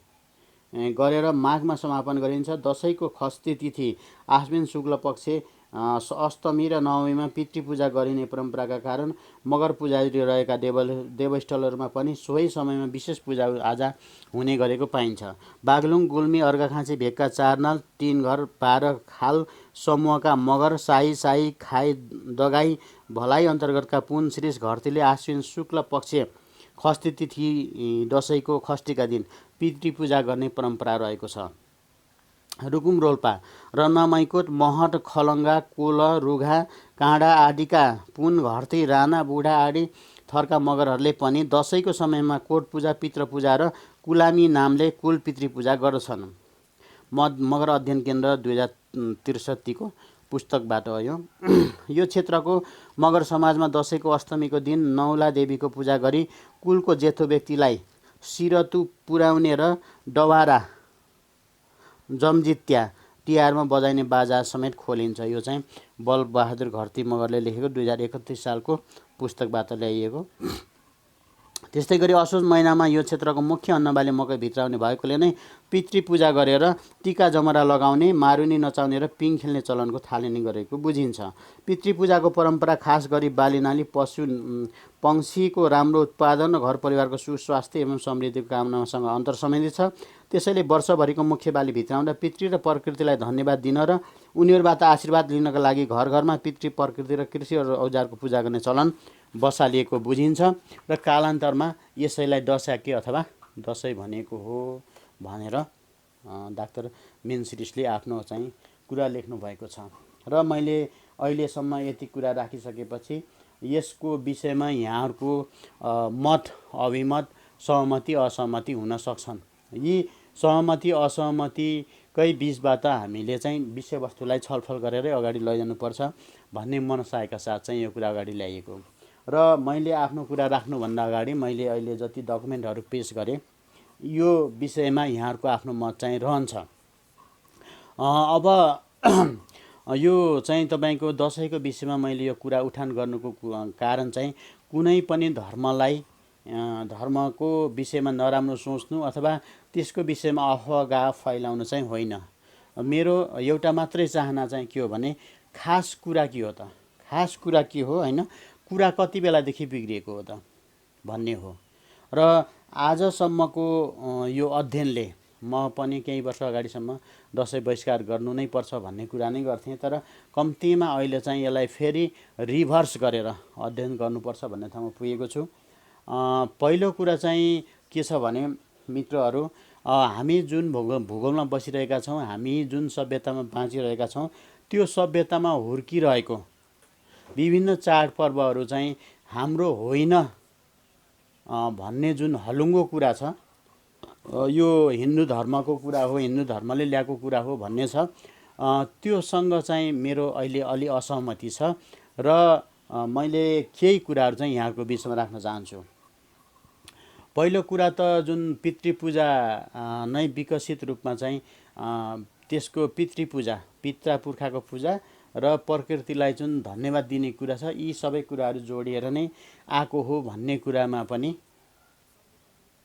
गरेर माघमा समापन गरिन्छ। दसैँको खस्ती तिथि आश्विन शुक्ल पक्ष अष्टमी र नवमीमा पितृपूजा गरिने परम्पराका कारण मगर पुजारी रहेका देवस्थलहरूमा पनि सोही समयमा विशेष पूजाआजा हुने गरेको पाइन्छ। बागलुङ, गुल्मी, अर्घाखाँची, भेक्का, चारनाल, 3 घर, 12 खाल समूहका मगर, साई, खाई, दगाई, भलाइ अन्तर्गतका पुन, श्रीष, घरतीले आश्विन शुक्ल पक्ष खस्ती तिथि दसैँको खस्टीका दिन पितृपूजा गर्ने परम्परा रहेको छ। रुकुम, रोल्पा, रन्मामैकोट, महट, खलङ्गा, कोल, रुघा, काँडा आदिका पुन, घरती, राना, बुढा आदि थरका मगरहरूले पनि दसैँको समयमा कोटपूजा, पितृपूजा र कुलामी नामले कुल पितृपूजा गर्दछन्। मगर अध्ययन केन्द्र 2063 को पुस्तकबाट हो यो क्षेत्रको मगर समाजमा दसैँको अष्टमीको दिन नौला देवीको पूजा गरी कुलको जेठो व्यक्तिलाई सिरतु पुर्याउने र डवारा जमजित्या तिहारमा बजाइने बाजा समेत खोलिन्छ। यो चाहिँ बलबहादुर घरती मगरले लेखेको 2031 सालको पुस्तकबाट ल्याइएको। त्यस्तै गरी असोज महिनामा यो क्षेत्रको मुख्य अन्नबाली मकै भित्राउने भएकोले नै पितृपूजा गरेर टीका जमरा लगाउने, मारुनी नचाउने र पिङ खेल्ने चलनको थालनी गरेको बुझिन्छ। पितृपूजाको परम्परा खास गरी बालीनाली, पशु पंक्षीको राम्रो उत्पादन र घर परिवारको सुस्वास्थ्य एवं समृद्धिको कामनासँग अन्तर्सम्बन्धित छ। त्यसैले वर्षभरिको मुख्य बाली भित्राउँदा पितृ र प्रकृतिलाई धन्यवाद दिन र उनीहरूबाट आशीर्वाद लिनका लागि घर घरमा पितृ, प्रकृति र कृषि औजारको पूजा गर्ने चलन बसालिएको बुझिन्छ र कालान्तरमा यसैलाई दस्याके अथवा दसैँ भनेको हो भनेर डाक्टर मेन्सिरिसले आफ्नो चाहिँ कुरा लेख्नु भएको छ। र मैले अहिलेसम्म यति कुरा राखिसकेपछि यसको विषयमा यहाँहरूको मत, अभिमत, सहमति, असहमति हुन सक्छन्। यी सहमति असहमतिकै बिचबाट हामीले चाहिँ विषयवस्तुलाई छलफल गरेरै अगाडि लैजानुपर्छ भन्ने मनसायका साथ चाहिँ यो कुरा अगाडि ल्याइएको। र मैले आफ्नो कुरा राख्नुभन्दा अगाडि मैले अहिले जति डकुमेन्टहरू पेस गरेँ यो विषयमा यहाँहरूको आफ्नो मत चाहिँ रहन्छ। अब यो चाहिँ तपाईँको दसैँको विषयमा मैले यो कुरा उठान गर्नुको कारण चाहिँ कुनै पनि धर्मको विषयमा नराम्रो सोच्नु अथवा त्यसको विषयमा अफवाह फैलाउनु चाहिँ होइन। मेरो एउटा मात्रै चाहना चाहिँ के हो भने खास कुरा के हो त, खास कुरा के हो होइन, कुरा कति बेलादेखि बिग्रिएको हो त भन्ने हो। र आजसम्मको यो अध्ययनले म पनि केही वर्ष अगाडिसम्म दसैँ बहिष्कार गर्नु नै पर्छ भन्ने कुरा नै गर्थेँ। तर कम्तीमा अहिले चाहिँ यसलाई फेरि रिभर्स गरेर अध्ययन गर्नुपर्छ भन्ने ठाउँमा पुगेको छु। पहिलो कुरा चाहिँ के छ भने मित्रहरू, हामी जुन भूगोलमा बसिरहेका छौँ, हामी जुन सभ्यतामा बाँचिरहेका छौँ, त्यो सभ्यतामा हुर्किरहेको विभिन्न चाडपर्वहरू चाहिँ हाम्रो होइन भन्ने जुन हलुङ्गो कुरा छ, यो हिन्दू धर्मको कुरा हो, हिन्दू धर्मले ल्याएको कुरा हो भन्ने छ, त्योसँग चाहिँ मेरो अहिले अलि असहमति छ र मैले केही कुराहरू चाहिँ यहाँको बिचमा राख्न चाहन्छु। पहिलो कुरा त जुन पितृपूजा नै विकसित रूपमा चाहिँ त्यसको पितृपूजा, पिता पुर्खाको पूजा र प्रकृतिलाई जुन धन्यवाद दिने कुरा छ, यी सबै कुराहरू जोडिएर नै आएको हो भन्ने कुरामा पनि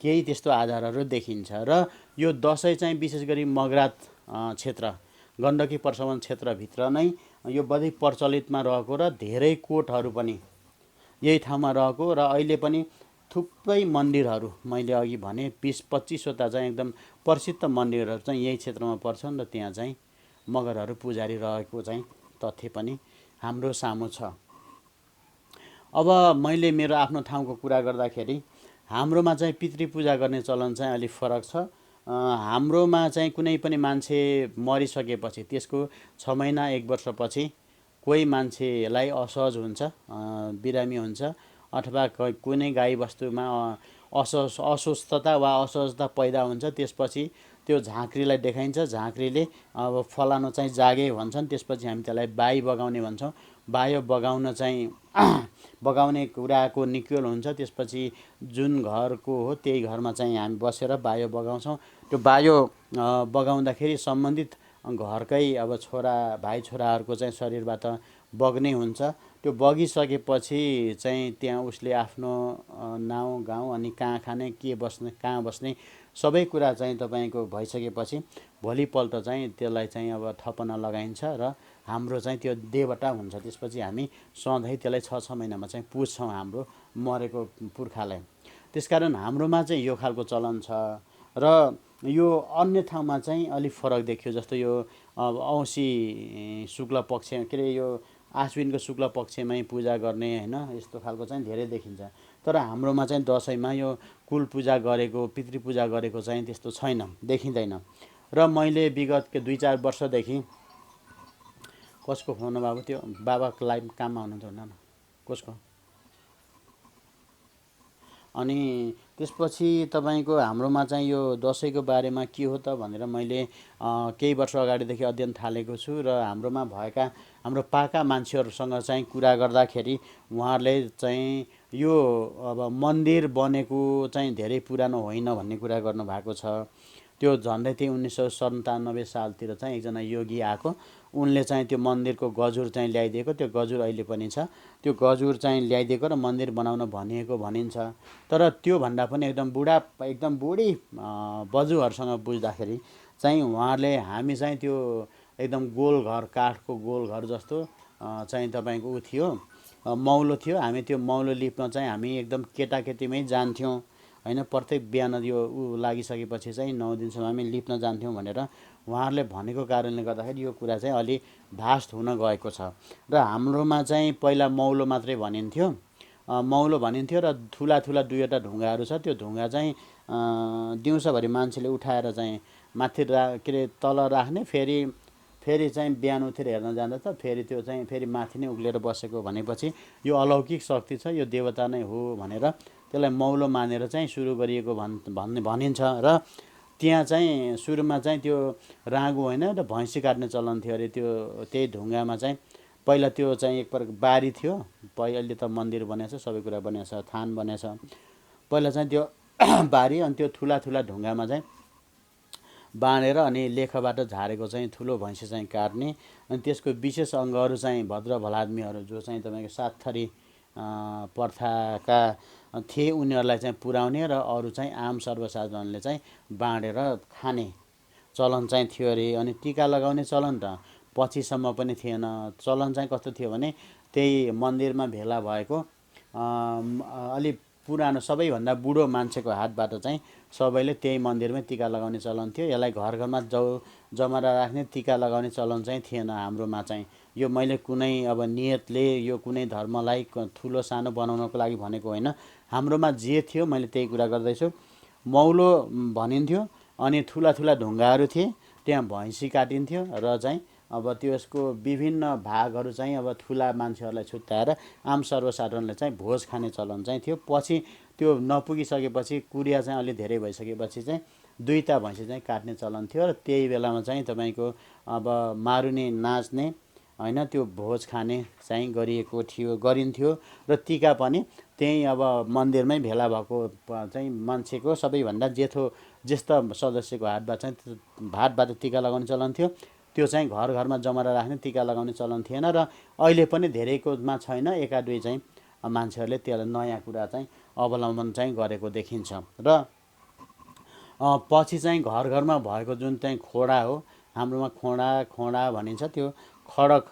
केही त्यस्तो आधारहरू देखिन्छ। र यो दसैँ चाहिँ विशेष गरी मगरात क्षेत्र, गण्डकी प्रशमन क्षेत्रभित्र नै यो बढी प्रचलितमा रहेको र धेरै कोटहरू पनि यही ठाउँमा रहेको र अहिले पनि थुप्रै मन्दिरहरू, मैले अघि भने 20-25वटा चाहिँ एकदम प्रसिद्ध मन्दिरहरू चाहिँ यही क्षेत्रमा पर्छन् र त्यहाँ चाहिँ मगरहरू पुजारी रहेको चाहिँ तथ्य पनि हाम्रो सामु छ। अब मैले मेरो आफ्नो ठाउँको कुरा गर्दाखेरि हाम्रोमा चाहिँ पितृपूजा गर्ने चलन चाहिँ अलिक फरक छ। हाम्रोमा चाहिँ कुनै पनि मान्छे मरिसकेपछि त्यसको 6 महिना 1 वर्षपछि कोही मान्छेलाई असहज हुन्छ, बिरामी हुन्छ, अथवा कुनै गाईबस्तुमा अस्वस्थता वा असहजता पैदा हुन्छ। त्यसपछि त्यो झाँक्रीलाई देखाइन्छ, झाँक्रीले अब फलानु चाहिँ जागे भन्छन्। त्यसपछि हामी त्यसलाई बाई बगाउने भन्छौँ। बायो बगाउन चाहिँ बगाउने कुराको निक्योल हुन्छ। त्यसपछि जुन घरको हो त्यही घरमा चाहिँ हामी बसेर बायो बगाउँछौँ। त्यो बायो बगाउँदाखेरि सम्बन्धित घरकै अब छोरा भाइ छोराहरूको चाहिँ शरीरबाट बग्ने हुन्छ। त्यो बगिसकेपछि चाहिँ त्यहाँ उसले आफ्नो नाउँ गाउँ अनि कहाँ खाने, के बस्ने, कहाँ बस्ने सबै कुरा चाहिँ तपाईँको भइसकेपछि भोलिपल्ट चाहिँ त्यसलाई चाहिँ अब थपना लगाइन्छ र हाम्रो चाहिँ त्यो देवता हुन्छ। त्यसपछि हामी सधैँ त्यसलाई 6-6 महिनामा चाहिँ पुज्छौँ हाम्रो मरेको पुर्खालाई। त्यसकारण हाम्रोमा चाहिँ यो खालको चलन छ र यो अन्य ठाउँमा चाहिँ अलिक फरक देखियो। जस्तो यो औँसी शुक्ल पक्ष, के अरे यो आश्विनको शुक्ल पक्षमै पूजा गर्ने होइन, यस्तो खालको चाहिँ धेरै देखिन्छ। तर हाम्रोमा चाहिँ दसैँमा यो कुल पूजा गरेको, पितृपूजा गरेको चाहिँ त्यस्तो छैन, देखिँदैन। र मैले विगत 2-4 वर्षदेखि कसको फोन बाबु, त्यो बाबाको लाइभ काममा हुनुहुन्थ्यो न, कसको? अनि त्यसपछि तपाईँको हाम्रोमा चाहिँ यो दसैँको बारेमा के हो त भनेर मैले केही वर्ष अगाडिदेखि अध्ययन थालेको छु र हाम्रोमा भएका हाम्रो पाका मान्छेहरूसँग चाहिँ कुरा गर्दाखेरि उहाँहरूले चाहिँ यो अब मन्दिर बनेको चाहिँ धेरै पुरानो होइन भन्ने कुरा गर्नुभएको छ। त्यो झन्डै त्यही 1997 सालतिर चाहिँ एकजना योगी आएको, उनले चाहिँ त्यो मन्दिरको गजुर चाहिँ ल्याइदिएको, त्यो गजुर अहिले पनि छ। त्यो गजुर चाहिँ ल्याइदिएको र मन्दिर बनाउन भनिएको भनिन्छ। तर त्योभन्दा पनि एकदम बुढी बजुहरूसँग बुझ्दाखेरि चाहिँ उहाँहरूले हामी चाहिँ त्यो एकदम गोल घर, काठको गोल घर जस्तो चाहिँ तपाईँको ऊ थियो, मौलो थियो। हामी त्यो मौलो लिप्न चाहिँ हामी एकदम केटाकेटीमै जान्थ्यौँ होइन। प्रत्येक बिहान यो लागिसकेपछि चाहिँ 9 दिनसम्म हामी लिप्न जान्थ्यौँ भनेर उहाँहरूले भनेको कारणले गर्दाखेरि यो कुरा चाहिँ अलि भास्ट हुन गएको छ। र हाम्रोमा चाहिँ पहिला मौलो मात्रै भनिन्थ्यो, मौलो भनिन्थ्यो र ठुला 2वटा ढुङ्गाहरू छ। त्यो ढुङ्गा चाहिँ दिउँसोभरि मान्छेले उठाएर चाहिँ माथि के अरे तल राख्ने, फेरि चाहिँ बिहान उठेर हेर्न जाँदा त फेरि त्यो चाहिँ फेरि माथि नै उक्लेर बसेको भनेपछि यो अलौकिक शक्ति छ, यो देवता नै हो भनेर त्यसलाई मौलो मानेर चाहिँ सुरु गरिएको भनिन्छ। र त्यहाँ चाहिँ सुरुमा चाहिँ त्यो राँगो होइन र भैँसी काट्ने चलन थियो अरे। त्यो त्यही ढुङ्गामा चाहिँ पहिला त्यो चाहिँ एक प्रकार बारी थियो। अहिले त मन्दिर बनेछ, सबै कुरा बनेछ, थान बनेछ। पहिला चाहिँ त्यो बारी, अनि त्यो ठुला ढुङ्गामा चाहिँ बाँडेर अनि लेखबाट झारेको चाहिँ ठुलो भैँसी चाहिँ काट्ने। अनि त्यसको विशेष अङ्गहरू चाहिँ भद्र भलाद्मीहरू जो चाहिँ तपाईँको 7 थरी प्रथाका थिए उनीहरूलाई चाहिँ पुर्याउने र अरू चाहिँ आम सर्वसाधारणले चाहिँ बाँडेर खाने चलन चाहिँ थियो अरे। अनि टिका लगाउने चलन त पछिसम्म पनि थिएन। चलन चाहिँ कस्तो थियो भने त्यही मन्दिरमा भेला भएको अलि पुरानो सबैभन्दा बुढो मान्छेको हातबाट चाहिँ सबैले त्यही मन्दिरमै टिका लगाउने चलन थियो। यसलाई घर घरमा जमरा राख्ने टिका लगाउने चलन चाहिँ थिएन हाम्रोमा चाहिँ। यो मैले कुनै अब नियतले यो कुनै धर्मलाई ठुलो सानो बनाउनको लागि भनेको होइन। हाम्रोमा जे थियो मैले त्यही कुरा गर्दैछु। मौलो भनिन्थ्यो अनि ठुला ठुला ढुङ्गाहरू थिए, त्यहाँ भैँसी काटिन्थ्यो र चाहिँ अब त्यसको विभिन्न भागहरू चाहिँ अब ठुला मान्छेहरूलाई छुट्याएर आम सर्वसाधारणले चाहिँ भोज खाने चलन चाहिँ थियो। पछि त्यो नपुगिसकेपछि कुरिया चाहिँ अलि धेरै भइसकेपछि चाहिँ 2टा भैँसी चाहिँ काट्ने चलन थियो र त्यही बेलामा चाहिँ तपाईँको अब मारुनी नाच्ने होइन त्यो भोज खाने चाहिँ गरिन्थ्यो र टिका पनि त्यही अब मन्दिरमै भेला भएको चाहिँ मान्छेको सबैभन्दा ज्येष्ठ सदस्यको हातबाट टिका लगाउने चलन थियो। त्यो चाहिँ घर घरमा जमरा राख्ने टिका लगाउने चलन थिएन र अहिले पनि धेरैकोमा छैन। एका दुई चाहिँ मान्छेहरूले त्यसलाई नयाँ कुरा चाहिँ अवलम्बन चाहिँ गरेको देखिन्छ। र पछि चाहिँ घर घरमा भएको जुन चाहिँ खोडा हो, हाम्रोमा खोडा भनिन्छ, त्यो खडक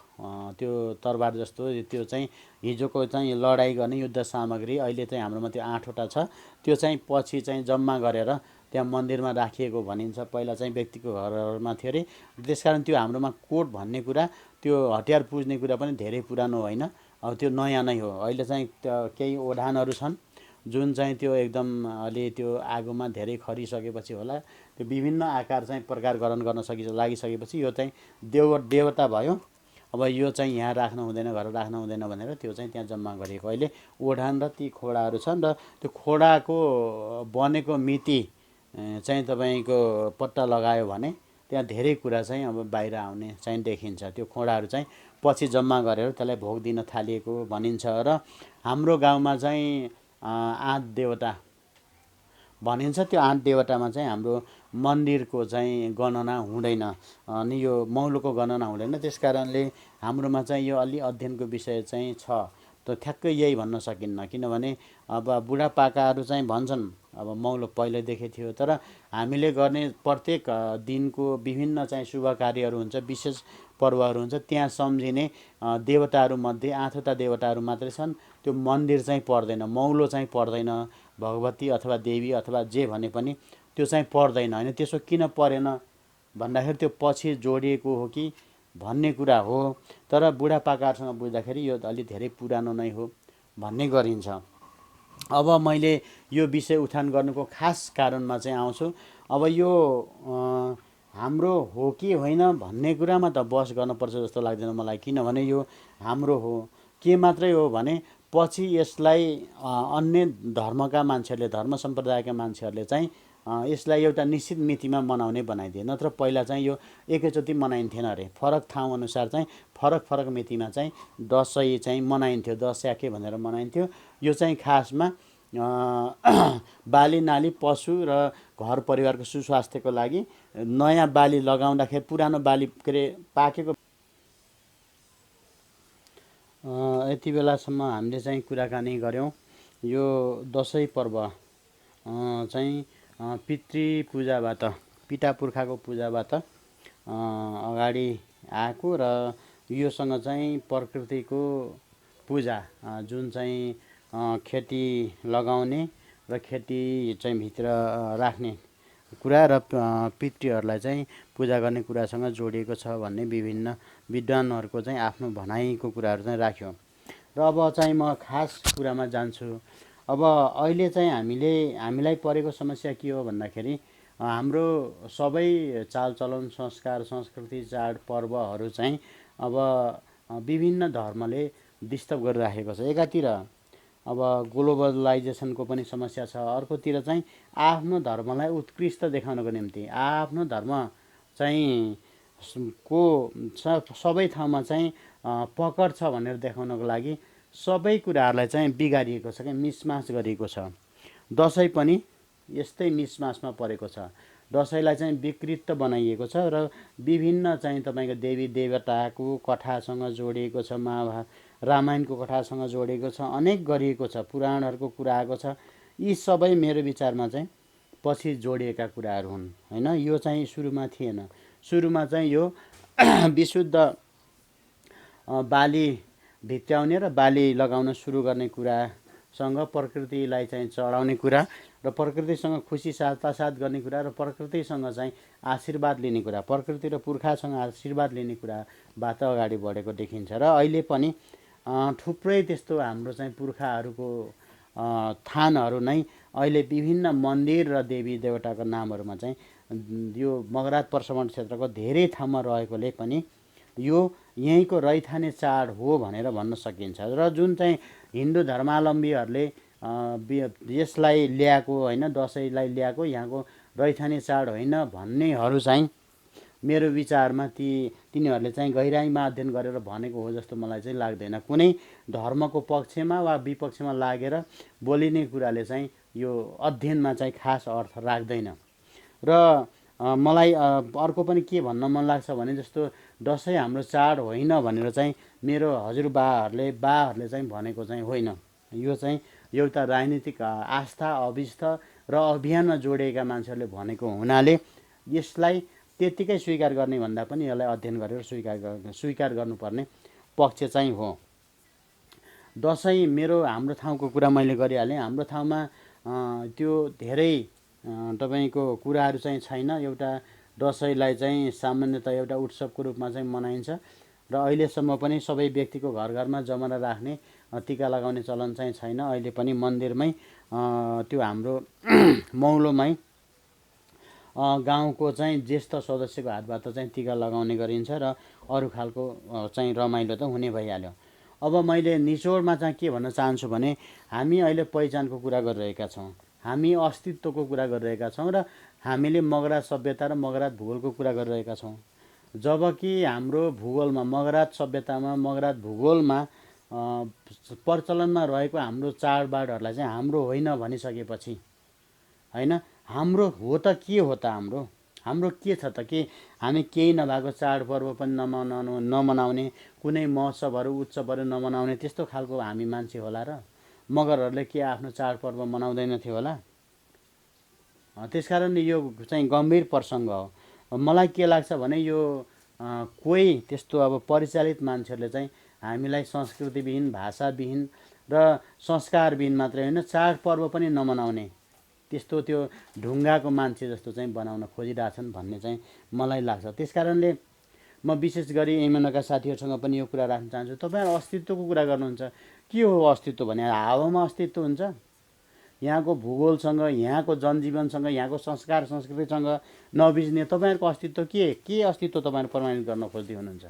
त्यो तरबार जस्तो त्यो चाहिँ हिजोको चाहिँ लडाइँ गर्ने युद्ध सामग्री अहिले चाहिँ हाम्रोमा त्यो 8वटा छ। त्यो चाहिँ पछि चाहिँ जम्मा गरेर त्यहाँ मन्दिरमा राखिएको भनिन्छ। पहिला चाहिँ व्यक्तिको घरहरूमा थियो अरे। त्यसकारण त्यो हाम्रोमा कोट भन्ने कुरा, त्यो हतियार पुज्ने कुरा पनि धेरै पुरानो होइन, अब त्यो नयाँ नै हो। अहिले चाहिँ केही ओढानहरू छन् जुन चाहिँ त्यो एकदम अलि त्यो आगोमा धेरै खरिसकेपछि होला त्यो विभिन्न आकार चाहिँ प्रकारकरण गर्न लागिसकेपछि यो चाहिँ देवता भयो। अब यो चाहिँ यहाँ राख्नु हुँदैन, घर राख्नु हुँदैन भनेर त्यो चाहिँ त्यहाँ जम्मा गरिएको अहिले ओढान र ती खोडाहरू छन्। र त्यो खोडाको बनेको मिति चाहिँ तपाईँको पत्ता लगायो भने त्यहाँ धेरै कुरा चाहिँ अब बाहिर आउने चाहिँ देखिन्छ। त्यो खोडाहरू चाहिँ पछि जम्मा गरेर त्यसलाई भोग दिन थालिएको भनिन्छ। र हाम्रो गाउँमा चाहिँ 8 देवता भनिन्छ। त्यो 8 देवतामा चाहिँ हाम्रो मन्दिरको चाहिँ गणना हुँदैन अनि यो मौलोको गणना हुँदैन। त्यस कारणले हाम्रोमा चाहिँ यो अलि अध्ययनको विषय चाहिँ छ। त ठ्याक्कै यही भन्न सकिन्न, किनभने अब बुढापाकाहरू चाहिँ भन्छन् अब मौलो पहिल्यैदेखि थियो। तर हामीले गर्ने प्रत्येक दिनको विभिन्न चाहिँ शुभ कार्यहरू हुन्छ, विशेष पर्वहरू हुन्छ, त्यहाँ सम्झिने देवताहरूमध्ये 8वटा देवताहरू मात्रै छन्। त्यो मन्दिर चाहिँ पर्दैन, मौलो चाहिँ पर्दैन, भगवती अथवा देवी अथवा जे भने पनि त्यो चाहिँ पर्दैन। होइन, त्यसो किन परेन भन्दाखेरि त्यो पछि जोडिएको हो कि भन्ने कुरा हो। तर बुढापाकाहरूसँग बुझ्दाखेरि यो अलि धेरै पुरानो नै हो भन्ने गरिन्छ। अब मैले यो विषय उठान गर्नुको खास कारणमा चाहिँ आउँछु। अब यो हाम्रो हो कि होइन भन्ने कुरामा त बहस गर्नुपर्छ जस्तो लाग्दैन मलाई, किनभने यो हाम्रो हो के मात्रै हो भने पछि यसलाई अन्य धर्मका मान्छेहरूले, धर्म सम्प्रदायका मान्छेहरूले चाहिँ यसलाई एउटा निश्चित मितिमा मनाउने बनाइदिए। नत्र पहिला चाहिँ यो एकैचोटि मनाइन्थेन अरे, फरक ठाउँ अनुसार चाहिँ फरक मितिमा चाहिँ दसैँ चाहिँ मनाइन्थ्यो, दस्याके भनेर मनाइन्थ्यो। यो चाहिँ खासमा बाली नाली पशु र घर परिवारको सुस्वास्थ्यको लागि नयाँ बाली लगाउँदाखेरि पुरानो बाली के अरे पाकेको। यति बेलासम्म हामीले चाहिँ कुराकानी गऱ्यौँ यो दसैँ पर्व चाहिँ पितृ पूजाबाट, पिता पुर्खाको पूजाबाट अगाडि आएको र योसँग चाहिँ प्रकृतिको पूजा जुन चाहिँ खेती लगाउने र खेती चाहिँ भित्र राख्ने कुरा र पितृहरूलाई चाहिँ पूजा गर्ने कुरासँग जोडिएको छ भन्ने विभिन्न विद्वानहरूको चाहिँ आफ्नो भनाइको कुराहरू चाहिँ राख्यो। र अब चाहिँ म खास कुरामा जान्छु। अब अहिले चाहिँ हामीलाई परेको समस्या के हो भन्दाखेरि हाम्रो सबै चालचलन, संस्कार, संस्कृति, चाड पर्वहरू चाहिँ अब विभिन्न धर्मले डिस्टर्ब गरिराखेको छ। एकातिर अब ग्लोबलाइजेसनको पनि समस्या छ, अर्कोतिर चाहिँ आफ्नो धर्मलाई उत्कृष्ट देखाउनको निम्ति आफ्नो धर्म चाहिँ को सबै ठाउँमा चाहिँ पकड छ भनेर देखाउनको लागि सबै कुराहरूलाई चाहिँ बिगारिएको छ, क्या मिसमास गरिएको छ। दसैँ पनि यस्तै मिसमासमा परेको छ। दसैँलाई चाहिँ विकृत बनाइएको छ र विभिन्न चाहिँ तपाईँको देवी देवताको कथासँग जोडिएको छ, रामायणको कथासँग जोडिएको छ, अनेक गरिएको छ, पुराणहरूको कुरा आएको छ। यी सबै मेरो विचारमा चाहिँ पछि जोडिएका कुराहरू हुन्। होइन, यो चाहिँ सुरुमा थिएन। सुरुमा चाहिँ यो विशुद्ध बाली भित्र्याउने र बाली लगाउन सुरु गर्ने कुरा सँग प्रकृतिलाई चाहिँ चढाउने कुरा र प्रकृतिसँग खुसी साथसाथ गर्ने कुरा र प्रकृतिसँग चाहिँ आशीर्वाद लिने कुरा, प्रकृति र पुर्खासँग आशीर्वाद लिने कुराबाट अगाडि बढेको देखिन्छ। र अहिले पनि थुप्रै त्यस्तो हाम्रो चाहिँ पुर्खाहरूको थानहरू नै अहिले विभिन्न मन्दिर र देवी देवताको नामहरूमा चाहिँ यो मगरात पर्समण क्षेत्रको धेरै ठाउँमा रहेकोले पनि यो यहीँको रैथाने चाड हो भनेर भन्न सकिन्छ। र जुन चाहिँ हिन्दू धर्मावलम्बीहरूले यसलाई ल्याएको होइन, दसैँलाई ल्याएको यहाँको रैथाने चाड होइन भन्नेहरू चाहिँ मेरो विचारमा तिनीहरूले चाहिँ गहिराइमा अध्ययन गरेर भनेको हो जस्तो मलाई चाहिँ लाग्दैन। कुनै धर्मको पक्षमा वा विपक्षमा लागेर बोलिने कुराले चाहिँ यो अध्ययनमा चाहिँ खास अर्थ राख्दैन। र मलाई अर्को पनि के भन्न मन लाग्छ भने जस्तो दसैँ हाम्रो चाड होइन भनेर चाहिँ मेरो हजुरबाहरूले चाहिँ भनेको चाहिँ होइन। यो चाहिँ एउटा राजनीतिक आस्था, अभिष्ट र अभियानमा जोडिएका मान्छेहरूले भनेको हुनाले यसलाई त्यत्तिकै स्वीकार गर्ने भन्दा पनि यसलाई अध्ययन गरेर स्वीकार गर्नुपर्ने पक्ष चाहिँ हो। दसैँ हाम्रो ठाउँको कुरा मैले गरिहालेँ। हाम्रो ठाउँमा त्यो धेरै तपाईँको कुराहरू चाहिँ छैन। एउटा दसैँलाई चाहिँ सामान्यतः एउटा उत्सवको रूपमा चाहिँ मनाइन्छ र अहिलेसम्म पनि सबै व्यक्तिको घर घरमा जमरा राख्ने, टिका लगाउने चलन चाहिँ छैन। अहिले पनि मन्दिरमै त्यो हाम्रो मौलोमै गाउँको चाहिँ ज्येष्ठ सदस्यको हातबाट चाहिँ टिका लगाउने गरिन्छ र अरू खालको चाहिँ रमाइलो त हुने भइहाल्यो। अब मैले निचोडमा चाहिँ के भन्न चाहन्छु भने हामी अहिले पहिचानको कुरा गरिरहेका छौँ, हामी अस्तित्वको कुरा गरिरहेका छौँ र हामीले मगरात सभ्यता र मगरात भूगोलको कुरा गरिरहेका छौँ। जबकि हाम्रो भूगोलमा, मगरात सभ्यतामा, मगरात भूगोलमा प्रचलनमा रहेको हाम्रो चाडबाडहरूलाई चाहिँ हाम्रो होइन भनिसकेपछि होइन, हाम्रो हो त के हो त हाम्रो के छ त? के हामी केही नभएको चाडपर्व पनि नमनाउने, कुनै महोत्सवहरू उत्सवहरू नमनाउने त्यस्तो खालको हामी मान्छे होला र? मगरहरूले के आफ्नो चाडपर्व मनाउँदैनथ्यो होला? त्यसकारणले यो चाहिँ गम्भीर प्रसङ्ग हो। मलाई के लाग्छ भने यो कोही त्यस्तो अब परिचालित मान्छेहरूले चाहिँ हामीलाई संस्कृतिविहीन, भाषाविहीन र संस्कारविहीन मात्रै होइन, चाडपर्व पनि नमनाउने त्यस्तो त्यो ढुङ्गाको मान्छे जस्तो चाहिँ बनाउन खोजिरहेछन् भन्ने चाहिँ मलाई लाग्छ। त्यसकारणले म विशेष गरी एमएनका साथीहरूसँग पनि यो कुरा राख्न चाहन्छु। तपाईँहरू अस्तित्वको कुरा गर्नुहुन्छ, के हो अस्तित्व भने? हावामा अस्तित्व हुन्छ? यहाँको भूगोलसँग, यहाँको जनजीवनसँग, यहाँको संस्कार संस्कृतिसँग नबिज्ने तपाईँहरूको अस्तित्व के अस्तित्व तपाईँहरू प्रमाणित गर्न खोज्दै हुनुहुन्छ?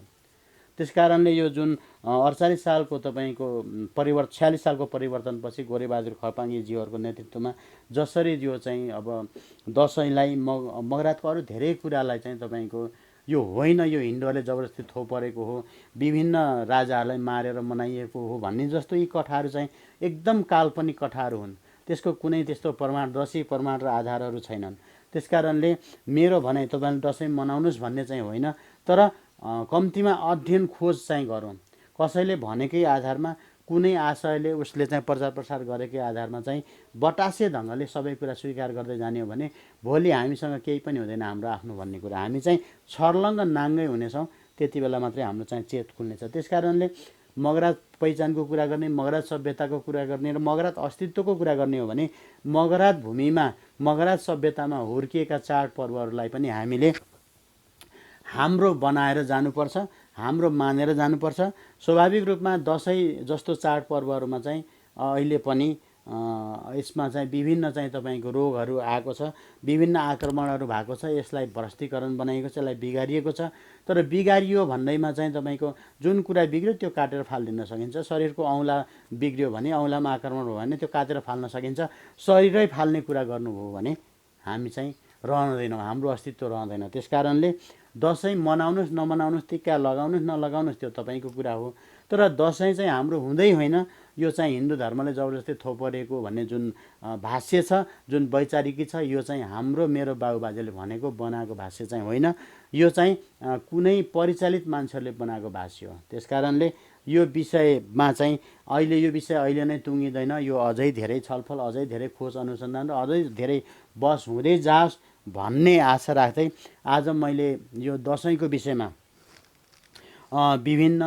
त्यसकारणले यो जुन 48 सालको तपाईँको 46 सालको परिवर्तनपछि गोरेबहादुर खपाङ्गेज्यूहरूको नेतृत्वमा जसरी यो चाहिँ अब दसैँलाई मगरातको अरू धेरै कुरालाई चाहिँ तपाईँको यो होइन, यो हिन्दूहरूले जबरजस्ती थोपरेको हो, विभिन्न राजाहरूलाई मारेर मनाइएको हो भन्ने जस्तो यी कथाहरू चाहिँ एकदम काल्पनिक कथाहरू हुन्। त्यसको कुनै त्यस्तो प्रमाणदर्शी प्रमाण र आधारहरू छैनन्। त्यसकारणले मेरो भनाइ तपाईँले दसैँ मनाउनुहोस् भन्ने चाहिँ होइन, तर कम्तीमा अध्ययन खोज चाहिँ गरौँ। कसैले भनेकै आधारमा, कुनै आशयले उसले चाहिँ प्रचार प्रसार गरेकै आधारमा चाहिँ बतासे ढङ्गले सबै कुरा स्वीकार गर्दै जाने हो भने भोलि हामीसँग केही पनि हुँदैन हाम्रो आफ्नो भन्ने कुरा। हामी चाहिँ छर्लङ्ग नाङ्गै हुनेछौँ। त्यति बेला मात्रै हाम्रो चाहिँ चेत खुल्नेछ। त्यसकारणले मगरात पहिचानको कुरा गर्ने, मगरात सभ्यताको कुरा गर्ने र मगरात अस्तित्वको कुरा गर्ने हो भने मगरात भूमिमा, मगरात सभ्यतामा हुर्किएका चाडपर्वहरूलाई पनि हामीले हाम्रो बनाएर जानुपर्छ, हाम्रो मानेर जानुपर्छ। स्वाभाविक रूपमा दसैँ जस्तो चाडपर्वहरूमा चाहिँ अहिले पनि यसमा चाहिँ विभिन्न चाहिँ तपाईँको रोगहरू आएको छ, विभिन्न आक्रमणहरू भएको छ, यसलाई भ्रष्टीकरण बनाइएको छ, यसलाई बिगारिएको छ। तर बिगारियो भन्दैमा चाहिँ तपाईँको जुन कुरा बिग्रियो त्यो काटेर फालिदिन सकिन्छ। शरीरको औँला बिग्रियो भने, औँलामा आक्रमण भयो भने त्यो काटेर फाल्न सकिन्छ। शरीरै फाल्ने कुरा गर्नुभयो भने हामी चाहिँ रहँदैनौँ, हाम्रो अस्तित्व रहँदैन। त्यसकारणले दसैँ मनाउनुहोस् नमनाउनुहोस्, टिका लगाउनुहोस् नलगाउनुहोस् त्यो तपाईँको कुरा हो, तर दसैँ चाहिँ हाम्रो हुँदै होइन, यो चाहिँ हिन्दू धर्मले जबरजस्ती थोपरेको भन्ने जुन भाष्य छ, जुन वैचारिकी छ, यो चाहिँ हाम्रो मेरो बाबुबाजेले भनेको बनाएको भाष्य चाहिँ होइन। यो चाहिँ कुनै परिचालित मान्छेहरूले बनाएको भाष्य हो। त्यसकारणले यो विषयमा चाहिँ यो विषय अहिले नै टुङ्गिँदैन। यो अझै धेरै छलफल, अझै धेरै खोज अनुसन्धान र अझै धेरै बहस हुँदै जाओस् भन्ने आशा राख्दै आज मैले यो दसैँको विषयमा विभिन्न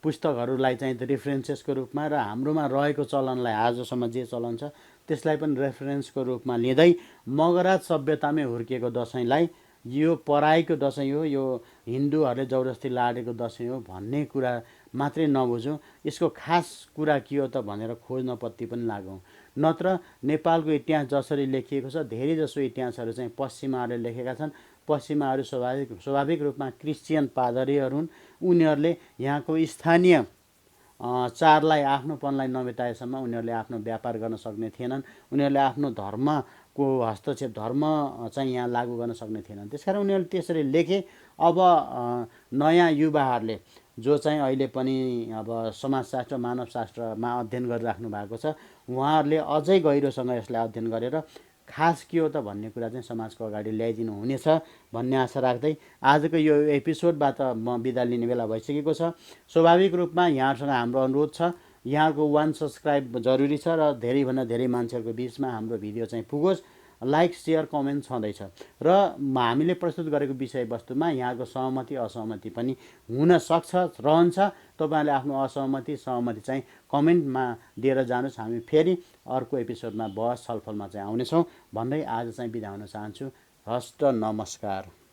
पुस्तकहरूलाई चाहिँ रेफरेन्सेसको रूपमा र हाम्रोमा रहेको चलनलाई आजसम्म जे चलन छ त्यसलाई पनि रेफरेन्सको रूपमा लिँदै मगराज सभ्यतामै हुर्किएको दसैँलाई यो पराईको दसैँ हो, यो हिन्दूहरूले जबरजस्ती लाडेको दसैँ हो भन्ने कुरा मात्रै नबुझौँ। यसको खास कुरा के हो त भनेर खोज्नपट्टि पनि लागौँ। नत्र नेपालको इतिहास जसरी लेखिएको छ धेरैजसो इतिहासहरू चाहिँ पश्चिमाहरूले लेखेका छन्। पश्चिमाहरू स्वाभाविक रूपमा क्रिस्चियन पादरीहरू हुन्। उनीहरूले यहाँको स्थानीय चाडलाई आफ्नोपनलाई नमेटाएसम्म उनीहरूले आफ्नो व्यापार गर्न सक्ने थिएनन्। उनीहरूले आफ्नो धर्मको हस्तक्षेप धर्म चाहिँ यहाँ लागू गर्न सक्ने थिएनन्। त्यसकारण उनीहरूले त्यसरी लेखे। अब नयाँ युवाहरूले जो चाहिँ अहिले पनि अब समाजशास्त्र मानवशास्त्रमा अध्ययन गरिराख्नु भएको छ उहाँहरूले अझै गहिरोसँग यसलाई अध्ययन गरेर खास के हो त भन्ने कुरा चाहिँ समाजको अगाडि ल्याइदिनु हुनेछ भन्ने आशा राख्दै आजको यो एपिसोडबाट म बिदा लिने बेला भइसकेको छ। स्वाभाविक रूपमा यहाँहरूसँग हाम्रो अनुरोध छ, यहाँको 1 सब्सक्राइब जरुरी छ र धेरैभन्दा धेरै मान्छेहरूको बिचमा हाम्रो भिडियो चाहिँ पुगोस्। लाइक सेयर कमेन्ट छँदैछ र हामीले प्रस्तुत गरेको विषयवस्तुमा यहाँको सहमति असहमति पनि हुन सक्छ, रहन्छ। तपाईँहरूले आफ्नो असहमति सहमति चाहिँ कमेन्टमा दिएर जानुहोस्। हामी फेरि अर्को एपिसोडमा बहस छलफलमा चाहिँ आउनेछौँ भन्दै आज चाहिँ बिदा हुन चाहन्छु। हस्त नमस्कार।